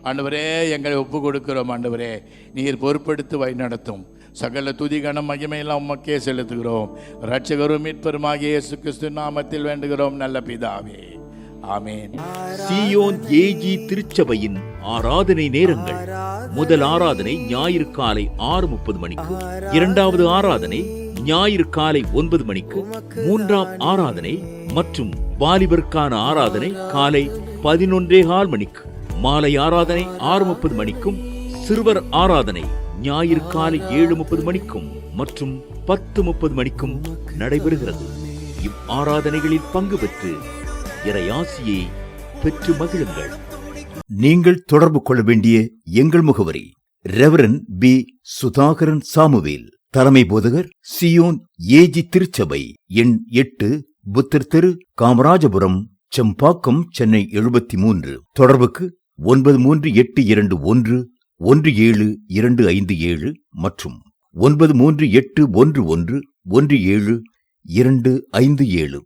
ஆண்டவரே எங்களை ஒப்பு கொடுக்கிறோம். ஆண்டவரே நீர் பொறுப்படுத்தி வழிநடத்தும். சகல துதி கனம் மகிமையெல்லாம் உமக்கே செலுத்துகிறோம். இரட்சகரும் மீட்பருமாகிய இயேசு கிறிஸ்து நாமத்தில் வேண்டுகிறோம் நல்ல பிதாவே, ஆமென். சீயோன் ஏஜி திருச்சபையின் ஆராதனை நேரங்கள்: முதல் ஆராதனை ஞாயிறு காலை 6:30 மணிக்கு, இரண்டாவது ஆராதனை ஞாயிறு காலை 9 மணிக்கு, மூன்றாம் ஆராதனை மற்றும் வாலிபருக்கான ஆராதனை காலை 11:15 மணிக்கு, மாலை ஆராதனை 6:30 மணிக்கும், சிறுவர் ஆராதனை ஞாயிறு காலை 7:30 மணிக்கும் மற்றும் 10:30 மணிக்கும் நடைபெறுகிறது. இவ் ஆராதனைகளில் பங்கு பெற்று இறையாசியை பெற்று மகிழுங்கள். நீங்கள் தொடர்பு கொள்ள வேண்டிய எங்கள் முகவரி: ரெவரன் பி. சுதாகரன் சாமுவேல், தலைமை போதகர், சியோன் ஏஜி திருச்சபை, எண் 8, புத்தர் தெரு, காமராஜபுரம், செம்பாக்கம், சென்னை 73. தொடர்புக்கு 9382111727 மற்றும் 9381111727.